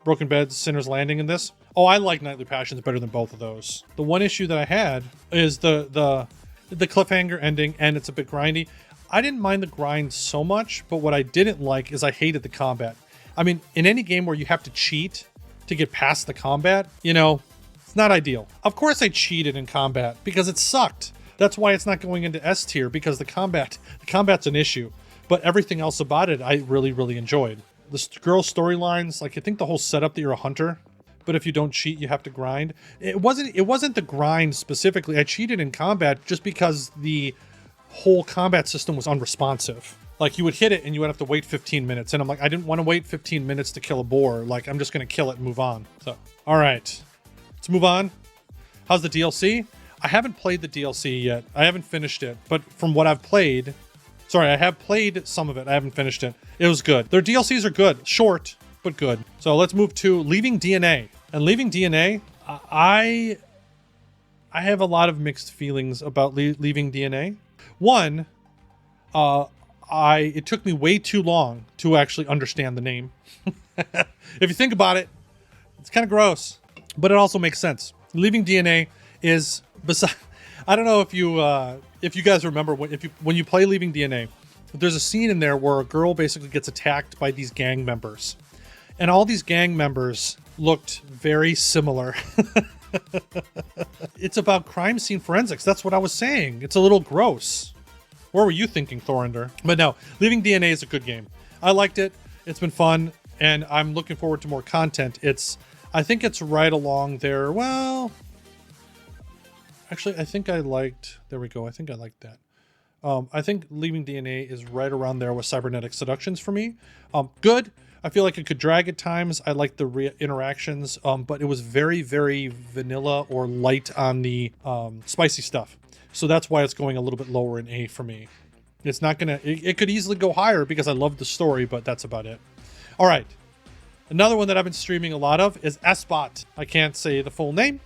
Broken Beds, Sinner's Landing, and this. Oh, I like Nightly Passions better than both of those. The one issue that I had is the cliffhanger ending, and it's a bit grindy. I didn't mind the grind so much, but what I didn't like is I hated the combat. In any game where you have to cheat to get past the combat, it's not ideal. Of course I cheated in combat because it sucked. That's why it's not going into S tier, because the combat's an issue. But everything else about it, I really enjoyed. The girl storylines, I think the whole setup that you're a hunter, but if you don't cheat, you have to grind. It wasn't the grind specifically. I cheated in combat just because the whole combat system was unresponsive. You would hit it and you would have to wait 15 minutes. And I'm like, I didn't want to wait 15 minutes to kill a boar. I'm just going to kill it and move on. So, all right, let's move on. How's the DLC? I haven't played the DLC yet. I haven't finished it, but from what I've played, I have played some of it. I haven't finished it. It was good. Their DLCs are good. Short, but good. So let's move to Leaving DNA. And Leaving DNA, I have a lot of mixed feelings about Leaving DNA. One, it took me way too long to actually understand the name. If you think about it, it's kind of gross, but it also makes sense. Leaving DNA is beside. I don't know if you guys remember when you play Leaving DNA, there's a scene in there where a girl basically gets attacked by these gang members, and all these gang members looked very similar. It's about crime scene forensics. That's what I was saying. It's a little gross. What were you thinking, Thorinder? But no, Leaving DNA is a good game. I liked it. It's been fun, and I'm looking forward to more content. I think it's right along there. Well, actually, I think I liked. There we go. I think I liked that. I think Leaving DNA is right around there with Cybernetic Seductions for me. Good. I feel like it could drag at times. I like the interactions, but it was very, very vanilla or light on the spicy stuff. So that's why it's going a little bit lower in A for me. It's not gonna. It could easily go higher because I love the story, but that's about it. All right. Another one that I've been streaming a lot of is Espot. I can't say the full name,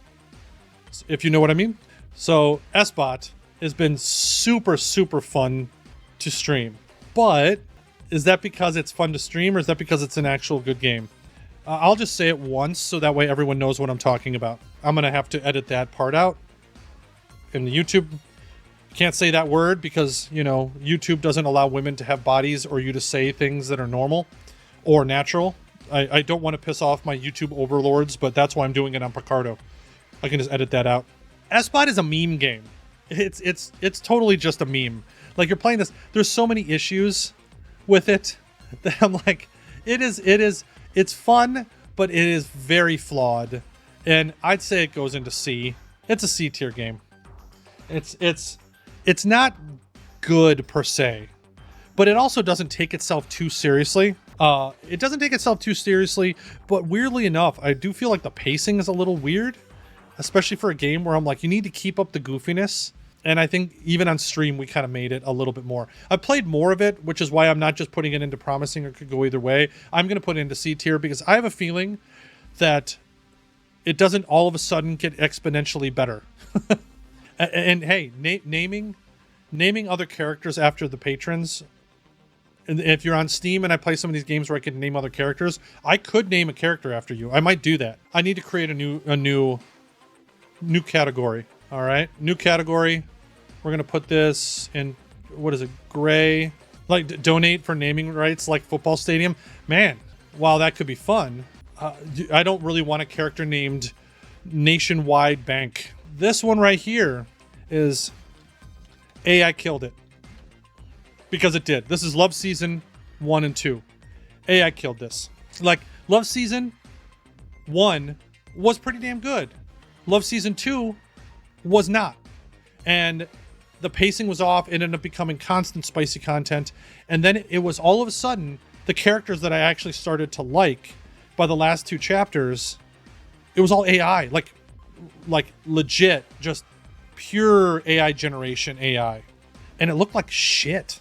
if you know what I mean. So Espot has been super, super fun to stream. But is that because it's fun to stream, or is that because it's an actual good game? I'll just say it once so that way everyone knows what I'm talking about. I'm going to have to edit that part out. In the YouTube, can't say that word because, YouTube doesn't allow women to have bodies or you to say things that are normal or natural. I don't want to piss off my YouTube overlords, but that's why I'm doing it on Picardo. I can just edit that out. Espot is a meme game. It's totally just a meme. Like, you're playing this, there's so many issues with it that I'm like, it's fun, but it is very flawed. And I'd say it goes into C. It's a C tier game. It's not good per se, but it also doesn't take itself too seriously. It doesn't take itself too seriously, but weirdly enough, I do feel like the pacing is a little weird, especially for a game where I'm like, you need to keep up the goofiness. And I think even on stream, we kind of made it a little bit more. I played more of it, which is why I'm not just putting it into promising or could go either way. I'm going to put it into C tier because I have a feeling that it doesn't all of a sudden get exponentially better. And hey, naming other characters after the patrons. And if you're on Steam and I play some of these games where I can name other characters, I could name a character after you. I might do that. I need to create a new category. All right, new category. We're gonna put this in. What is it? Gray. Like donate for naming rights, like football stadium. Man, wow, that could be fun. I don't really want a character named Nationwide Bank. This one right here is I killed it. Because it did. This is Love Season 1 and 2. I killed this. Like, Love Season 1 was pretty damn good. Love Season 2 was not. And the pacing was off. It ended up becoming constant spicy content. And then it was all of a sudden, the characters that I actually started to like by the last 2 chapters, it was all AI. Like legit, just pure AI generation AI. And it looked like shit.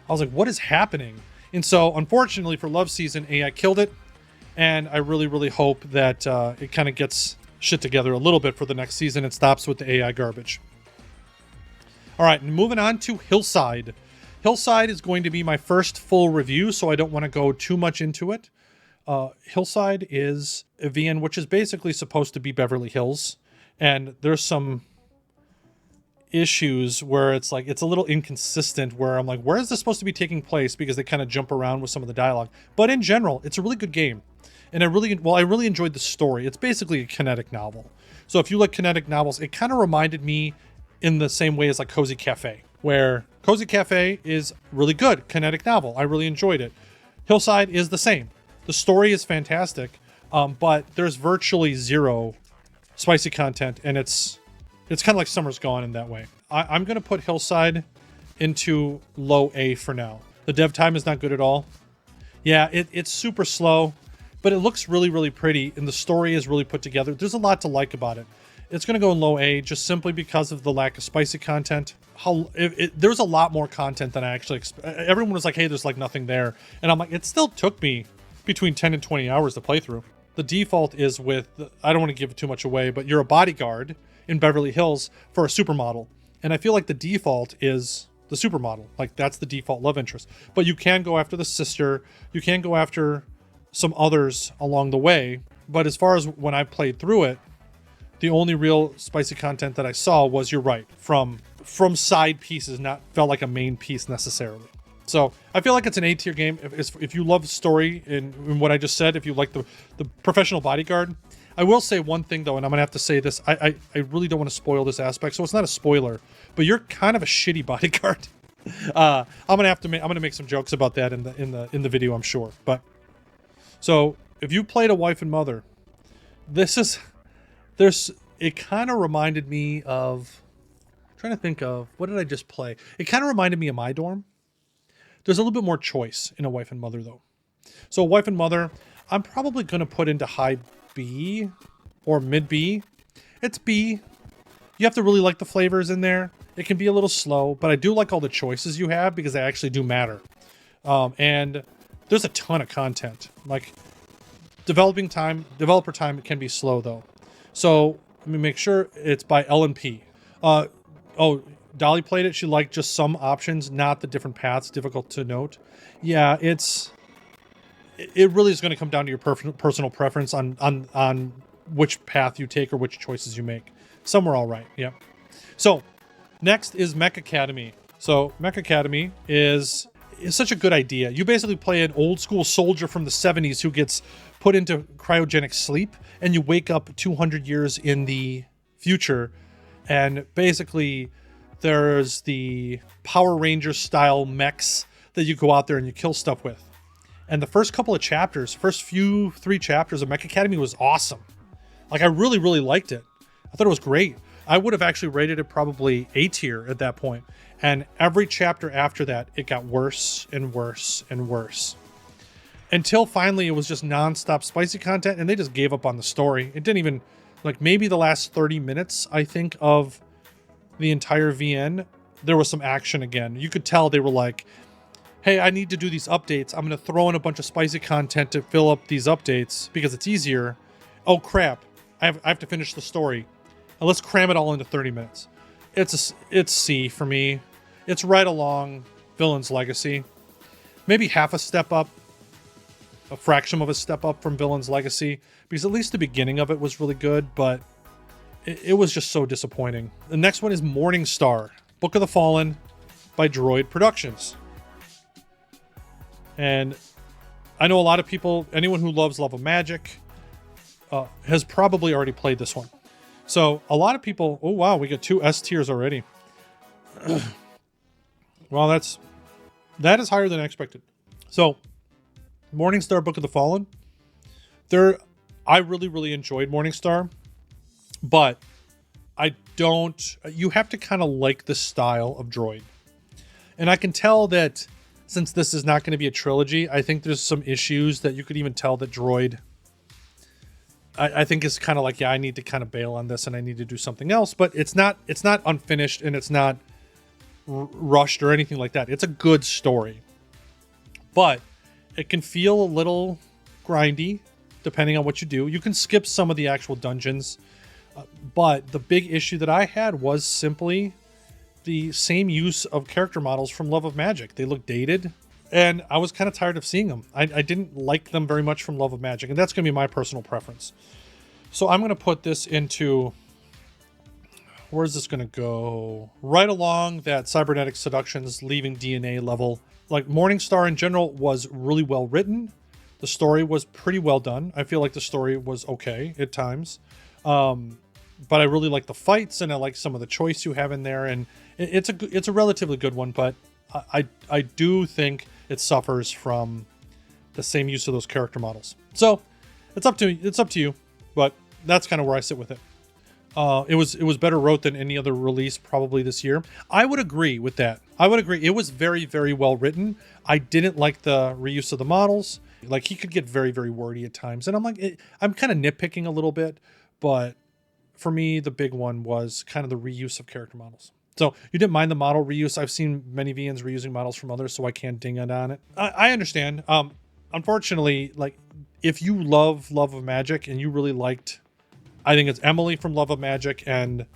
I was like, what is happening? And so, unfortunately for Love Season, AI killed it. And I really, really hope that it kind of gets shit together a little bit for the next season and stops with the AI garbage. All right, moving on to Hillside. Hillside is going to be my first full review, so I don't want to go too much into it. Hillside is a VN, which is basically supposed to be Beverly Hills. And there's some issues where it's like, it's a little inconsistent where I'm like, where is this supposed to be taking place? Because they kind of jump around with some of the dialogue. But in general, it's a really good game. And I really enjoyed the story. It's basically a kinetic novel. So if you like kinetic novels, it kind of reminded me in the same way as like Cozy Cafe, where Cozy Cafe is really good kinetic novel. I really enjoyed it. Hillside is the same. The story is fantastic, but there's virtually zero spicy content, and it's kind of like Summer's Gone in that way. I'm going to put Hillside into low A for now. The dev time is not good at all. Yeah, it's super slow, but it looks really, really pretty, and the story is really put together. There's a lot to like about it. It's going to go in low A just simply because of the lack of spicy content. There's a lot more content than I actually expect. Everyone was like, hey, there's like nothing there. And I'm like, it still took me between 10 and 20 hours to play through. The default is with, I don't want to give too much away, but you're a bodyguard in Beverly Hills for a supermodel. And I feel like the default is the supermodel. Like, that's the default love interest. But you can go after the sister. You can go after some others along the way. But as far as when I played through it, The only real spicy content that I saw was, you're right, from side pieces, not felt like a main piece necessarily. So I feel like it's an A-tier game. If you love story and what I just said, if you like the professional bodyguard. I will say one thing though, and I'm gonna have to say this. I really don't want to spoil this aspect, so it's not a spoiler. But you're kind of a shitty bodyguard. I'm gonna make some jokes about that in the video, I'm sure. But so if you played a wife and mother, it kind of reminded me of. I'm trying to think of what did I just play. It kind of reminded me of My Dorm. There's a little bit more choice in a wife and mother though. So wife and mother, I'm probably gonna put into high B or mid B. It's B. You have to really like the flavors in there. It can be a little slow, but I do like all the choices you have because they actually do matter. And there's a ton of content. Like developer time can be slow though. So let me make sure it's by L&P. Dolly played it. She liked just some options, not the different paths. Difficult to note. Yeah, it really is going to come down to your personal preference on which path you take or which choices you make. Some are all right. Yeah. So next is Mech Academy. So Mech Academy is such a good idea. You basically play an old school soldier from the 70s who gets put into cryogenic sleep, and you wake up 200 years in the future, and basically there's the Power Ranger style mechs that you go out there and you kill stuff with. And the first couple of chapters, first 3 chapters of Mech Academy was awesome. Like I really, really liked it. I thought it was great. I would have actually rated it probably A tier at that point. And every chapter after that, it got worse and worse and worse. Until finally it was just nonstop spicy content, and they just gave up on the story. It didn't even, like maybe the last 30 minutes, I think, of the entire VN, there was some action again. You could tell they were like, hey, I need to do these updates. I'm going to throw in a bunch of spicy content to fill up these updates because it's easier. Oh crap, I have to finish the story. Now let's cram it all into 30 minutes. It's C for me. It's right along Villain's Legacy. Maybe half a step up, a fraction of a step up from Villain's Legacy, because at least the beginning of it was really good, but it was just so disappointing. The next one is Morningstar, Book of the Fallen by Droid Productions. And I know a lot of people, anyone who loves Love of Magic, has probably already played this one. So a lot of people, oh wow, we got 2 S tiers already. Well, that is higher than I expected. So Morningstar, Book of the Fallen. I really, really enjoyed Morningstar, but you have to kind of like the style of Droid. And I can tell that since this is not going to be a trilogy, I think there's some issues that you could even tell that Droid, I think is kind of like, yeah, I need to kind of bail on this and I need to do something else, but it's not unfinished and it's not rushed or anything like that. It's a good story, but it can feel a little grindy depending on what you do. You can skip some of the actual dungeons, but the big issue that I had was simply the same use of character models from Love of Magic. They look dated, and I was kind of tired of seeing them. I didn't like them very much from Love of Magic, and that's going to be my personal preference. So I'm going to put this into... Where's this going to go? Right along that Cybernetic Seductions Leaving DNA level. Like, Morningstar in general was really well written. The story was pretty well done. I feel like the story was okay at times. But I really like the fights, and I like some of the choice you have in there, and it's a relatively good one, but I do think it suffers from the same use of those character models. So it's up to you, but that's kind of where I sit with it. It was better wrote than any other release probably this year. I would agree with that. I would agree. It was very, very well written. I didn't like the reuse of the models. Like, he could get very, very wordy at times, and I'm kind of nitpicking a little bit, but for me, the big one was kind of the reuse of character models. So you didn't mind the model reuse. I've seen many VNs reusing models from others, so I can't ding it on it. I understand. Unfortunately, like, if you love of Magic and you really liked, I think it's Emily from Love of Magic, and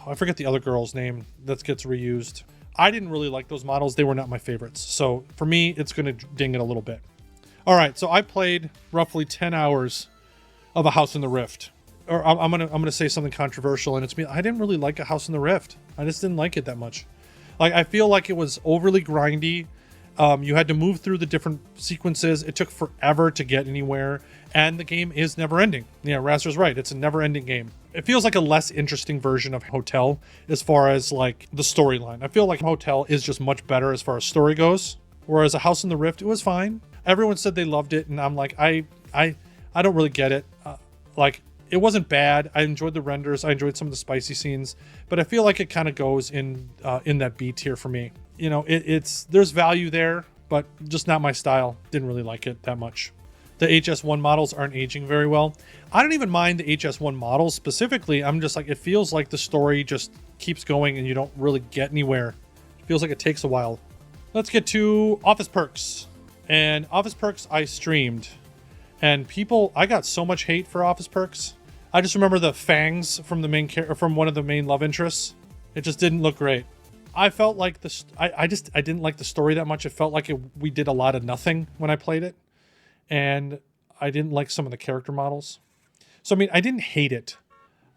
I forget the other girl's name that gets reused. I didn't really like those models. They were not my favorites. So for me, it's going to ding it a little bit. All right, so I played roughly 10 hours of A House in the Rift. or I'm gonna say something controversial, and it's me. I didn't really like A House in the Rift. I just didn't like it that much. Like, I feel like it was overly grindy. You had to move through the different sequences. It took forever to get anywhere, and the game is never ending. Yeah, Razer's right. It's a never ending game. It feels like a less interesting version of Hotel as far as like the storyline. I feel like Hotel is just much better as far as story goes, whereas A House in the Rift, it was fine. Everyone said they loved it, and I'm like, I don't really get it. Like, it wasn't bad. I enjoyed the renders. I enjoyed some of the spicy scenes, but I feel like it kind of goes in that B tier for me. You know, there's value there, but just not my style. Didn't really like it that much. The HS1 models aren't aging very well. I don't even mind the HS1 models specifically. I'm just like, it feels like the story just keeps going and you don't really get anywhere. It feels like it takes a while. Let's get to Office Perks. And Office Perks I streamed. And I got so much hate for Office Perks. I just remember the fangs from from one of the main love interests. It just didn't look great. I felt like I didn't like the story that much. It felt like we did a lot of nothing when I played it. And I didn't like some of the character models. So, I mean, I didn't hate it.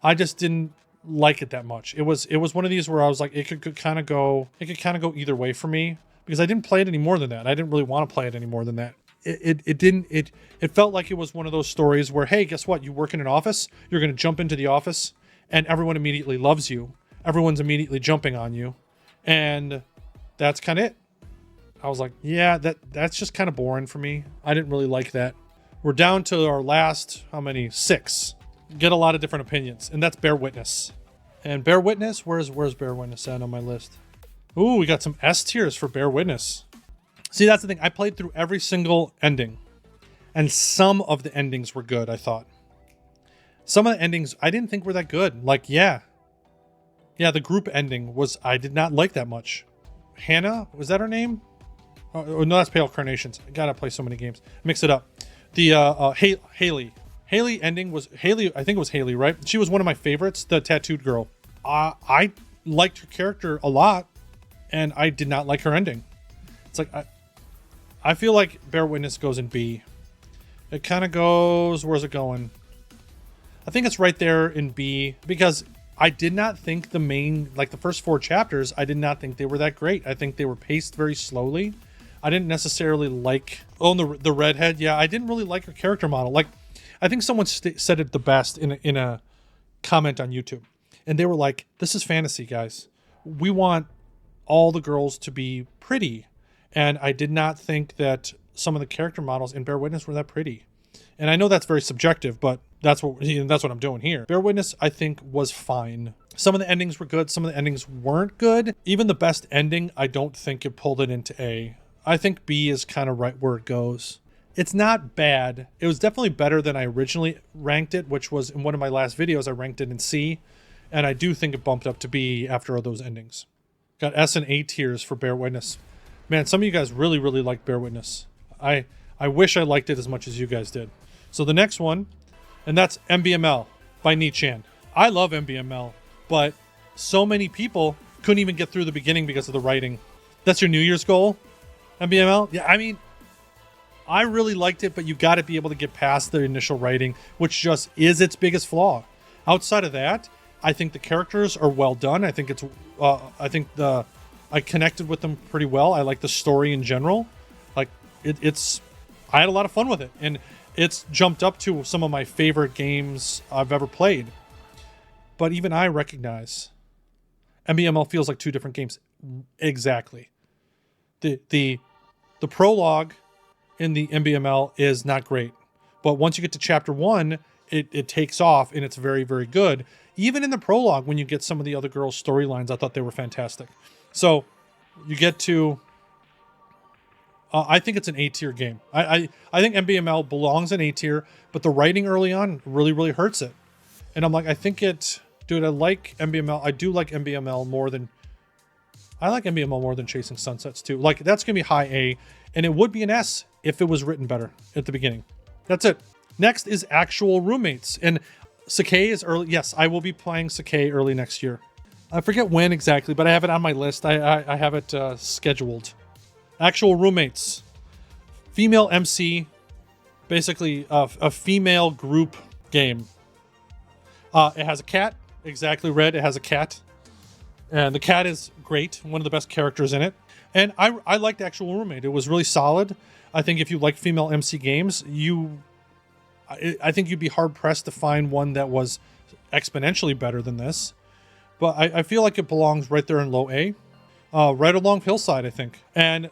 I just didn't like it that much. It was one of these where I was like, it could kind of go either way for me, because I didn't play it any more than that. I didn't really want to play it any more than that. It felt like it was one of those stories where, hey, guess what? You work in an office, you're going to jump into the office, and everyone immediately loves you. Everyone's immediately jumping on you. And that's kind of it. I was like, yeah, that's just kind of boring for me. I didn't really like that. We're down to our last, 6. Get a lot of different opinions, and that's Bear Witness. And Bear Witness, where's Bear Witness at on my list? Ooh, we got some S tiers for Bear Witness. See, that's the thing. I played through every single ending, and some of the endings were good, I thought. Some of the endings I didn't think were that good. Like, yeah, the group ending I did not like that much. Hannah, was that her name? Oh, no, that's Pale Carnations. I gotta play so many games. Mix it up. The Haley ending was Haley. I think it was Haley, right? She was one of my favorites. The tattooed girl. I liked her character a lot, and I did not like her ending. It's like I feel like Bear Witness goes in B. It kind of goes. Where's it going? I think it's right there in B, because I did not think the first 4 chapters, I did not think they were that great. I think they were paced very slowly. I didn't necessarily like... Oh, the redhead. Yeah, I didn't really like her character model. Like, I think someone said it the best in a comment on YouTube. And they were like, this is fantasy, guys. We want all the girls to be pretty. And I did not think that some of the character models in Bear Witness were that pretty. And I know that's very subjective, but that's what I'm doing here. Bear Witness, I think, was fine. Some of the endings were good. Some of the endings weren't good. Even the best ending, I don't think it pulled it into A. I think B is kind of right where it goes. It's not bad. It was definitely better than I originally ranked it, which was in one of my last videos, I ranked it in C. And I do think it bumped up to B after all those endings. Got S and A tiers for Bear Witness. Man, some of you guys really, really like Bear Witness. I wish I liked it as much as you guys did. So the next one, and that's MBML by Nichan. I love MBML, but so many people couldn't even get through the beginning because of the writing. That's your New Year's goal? MBML? Yeah, I mean, I really liked it, but you got to be able to get past the initial writing, which just is its biggest flaw. Outside of that, I think the characters are well done. I think I connected with them pretty well. I like the story in general. Like, I had a lot of fun with it, and it's jumped up to some of my favorite games I've ever played. But even I recognize MBML feels like 2 different games. Exactly. The prologue in the MBML is not great, but once you get to chapter 1, it takes off, and it's very, very good. Even in the prologue, when you get some of the other girls' storylines, I thought they were fantastic. So you get to... I think it's an A tier game. I think MBML belongs in A tier, but the writing early on really, really hurts it. And I'm like, I like MBML. I do like MBML more than... I like MBML more than Chasing Sunsets too. Like, that's going to be high A, and it would be an S if it was written better at the beginning. That's it. Next is Actual Roommates. And Sakai is early. Yes, I will be playing Sakai early next year. I forget when exactly, but I have it on my list. I have it scheduled. Actual Roommates. Female MC. Basically, a female group game. It has a cat, exactly red. It has a cat. And the cat is great, one of the best characters in it. And I liked Actual Roommate. It was really solid. I think if you like female MC games, I think you'd be hard-pressed to find one that was exponentially better than this. But I feel like it belongs right there in low A. Right along Hillside, I think. And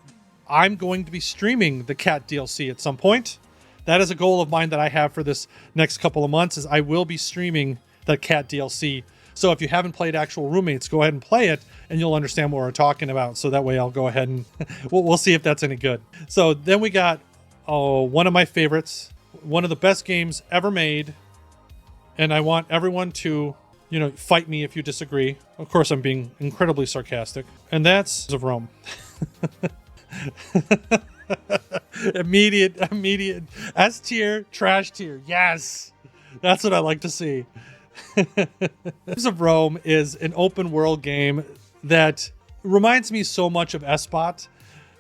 I'm going to be streaming the cat DLC at some point. That is a goal of mine that I have for this next couple of months, is I will be streaming the cat DLC. So if you haven't played Actual Roommates, go ahead and play it, and you'll understand what we're talking about. So that way I'll go ahead and we'll see if that's any good. So then we got one of my favorites, one of the best games ever made. And I want everyone to, fight me if you disagree. Of course, I'm being incredibly sarcastic. And that's of Rome. immediate S tier, trash tier. Yes, that's what I like to see. Rise of Rome is an open world game that reminds me so much of Espot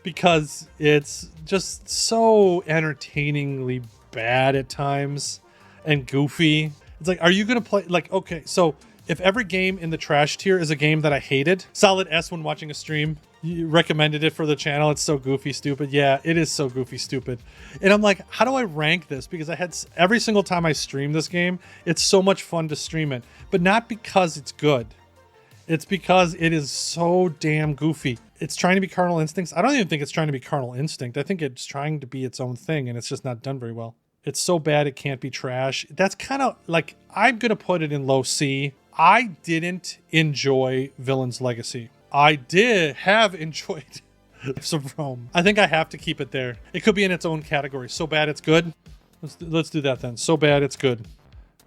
because it's just so entertainingly bad at times and goofy. It's like, are you gonna play, like, okay, so if every game in the trash tier is a game that I hated, solid S when watching a stream. You recommended it for the channel. It's so goofy stupid. Yeah, it is so goofy stupid. And I'm like, how do I rank this? Because I had every single time I stream this game, it's so much fun to stream it, but not because it's good. It's because it is so damn goofy. It's trying to be Carnal Instincts. I don't even think it's trying to be Carnal Instinct. I think it's trying to be its own thing, and it's just not done very well. It's so bad it can't be trash. That's kind of like, I'm going to put it in low C. I didn't enjoy Villain's Legacy. I did have enjoyed Rise of Rome. I think I have to keep it there. It could be in its own category. So bad it's good. Let's do that then. So bad it's good.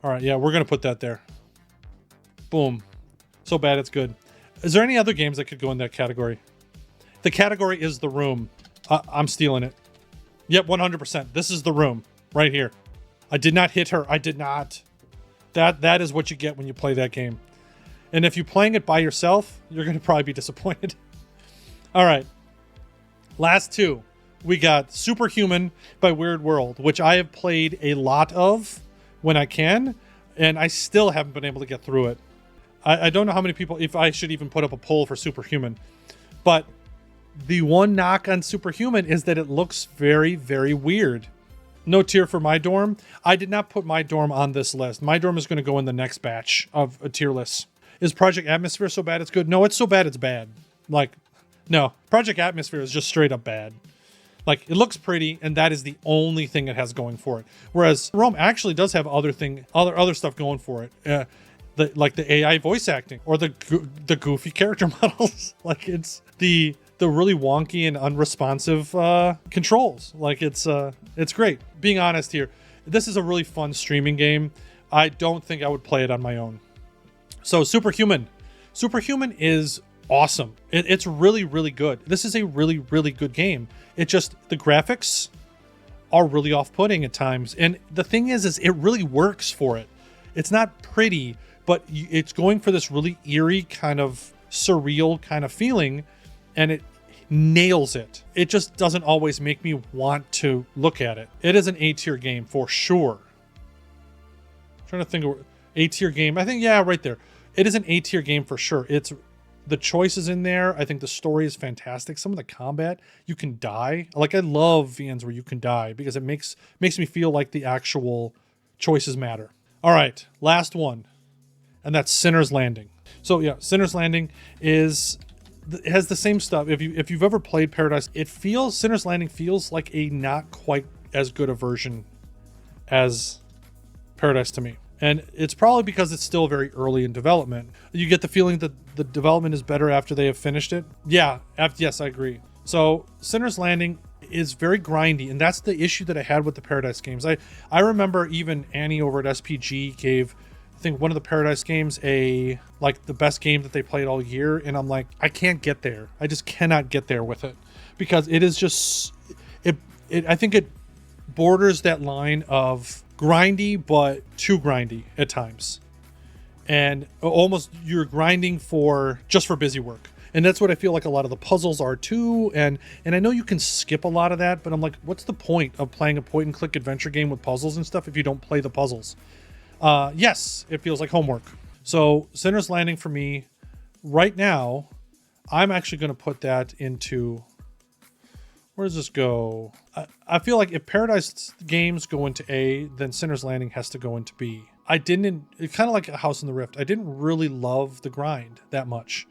All right, yeah, we're going to put that there. Boom. So bad it's good. Is there any other games that could go in that category? The category is The Room. I'm stealing it. Yep, 100%. This is The Room right here. I did not hit her. I did not. That is what you get when you play that game. And if you're playing it by yourself, you're going to probably be disappointed. All right. Last two. We got Superhuman by Weird World, which I have played a lot of when I can, and I still haven't been able to get through it. I don't know how many people, if I should even put up a poll for Superhuman. But the one knock on Superhuman is that it looks very, very weird. No tier for my dorm. I did not put my dorm on this list. My dorm is going to go in the next batch of a tier list. Is Project Atmosphere so bad it's good? No, it's so bad it's bad. Like, no. Project Atmosphere is just straight up bad. Like, it looks pretty, and that is the only thing it has going for it. Whereas Rome actually does have other stuff going for it. Like the AI voice acting or the goofy character models. Like, it's the really wonky and unresponsive controls. Like, it's great. Being honest here, this is a really fun streaming game. I don't think I would play it on my own. So Superhuman is awesome. It's really, really good. This is a really, really good game. It just, the graphics are really off-putting at times. And the thing is it really works for it. It's not pretty, but it's going for this really eerie kind of surreal kind of feeling, and it nails it. It just doesn't always make me want to look at it. It is an A-tier game for sure. I'm trying to think of A-tier game. I think, yeah, right there. It is an A-tier game for sure. It's the choices in there. I think the story is fantastic. Some of the combat, you can die. Like, I love VNs where you can die because it makes me feel like the actual choices matter. All right, last one, and that's Sinner's Landing. So yeah, Sinner's Landing it has the same stuff. If you've ever played Paradise, Sinner's Landing feels like a not quite as good a version as Paradise to me. And it's probably because it's still very early in development. You get the feeling that the development is better after they have finished it. Yeah, yes, I agree. So Sinner's Landing is very grindy, and that's the issue that I had with the Paradise games. I remember even Annie over at SPG gave, I think, one of the Paradise games the best game that they played all year, and I'm like, I can't get there. I just cannot get there with it because it is just I think it borders that line of grindy, but too grindy at times, and almost you're grinding just for busy work. And that's what I feel like a lot of the puzzles are too. And I know you can skip a lot of that, but I'm like, what's the point of playing a point and click adventure game with puzzles and stuff if you don't play the puzzles? Yes, it feels like homework. So Sinner's Landing for me right now, I'm actually going to put that into, where does this go? I feel like if Paradise Games go into A, then Sinner's Landing has to go into B. It's kind of like a House in the Rift. I didn't really love the grind that much.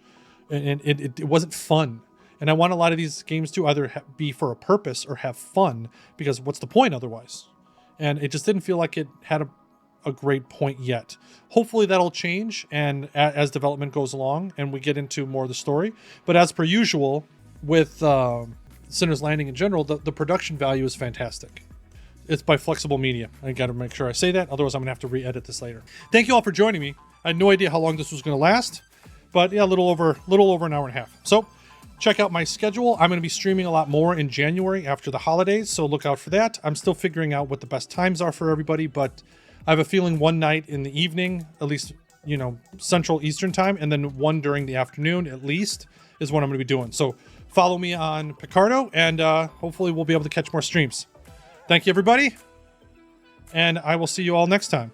And it wasn't fun. And I want a lot of these games to either be for a purpose or have fun, because what's the point otherwise? And it just didn't feel like it had a great point yet. Hopefully that'll change and as development goes along and we get into more of the story. But as per usual with Sinner's Landing in general, the production value is fantastic. It's by Flexible Media. I got to make sure I say that, otherwise I'm gonna have to re-edit this later. Thank you all for joining me. I had no idea how long this was gonna last, but yeah, a little over an hour and a half. So check out my schedule. I'm going to be streaming a lot more in January after the holidays, so look out for that. I'm still figuring out what the best times are for everybody, but I have a feeling one night in the evening, at least, Central Eastern time, and then one during the afternoon at least is what I'm going to be doing. So follow me on Picardo, and hopefully we'll be able to catch more streams. Thank you, everybody, and I will see you all next time.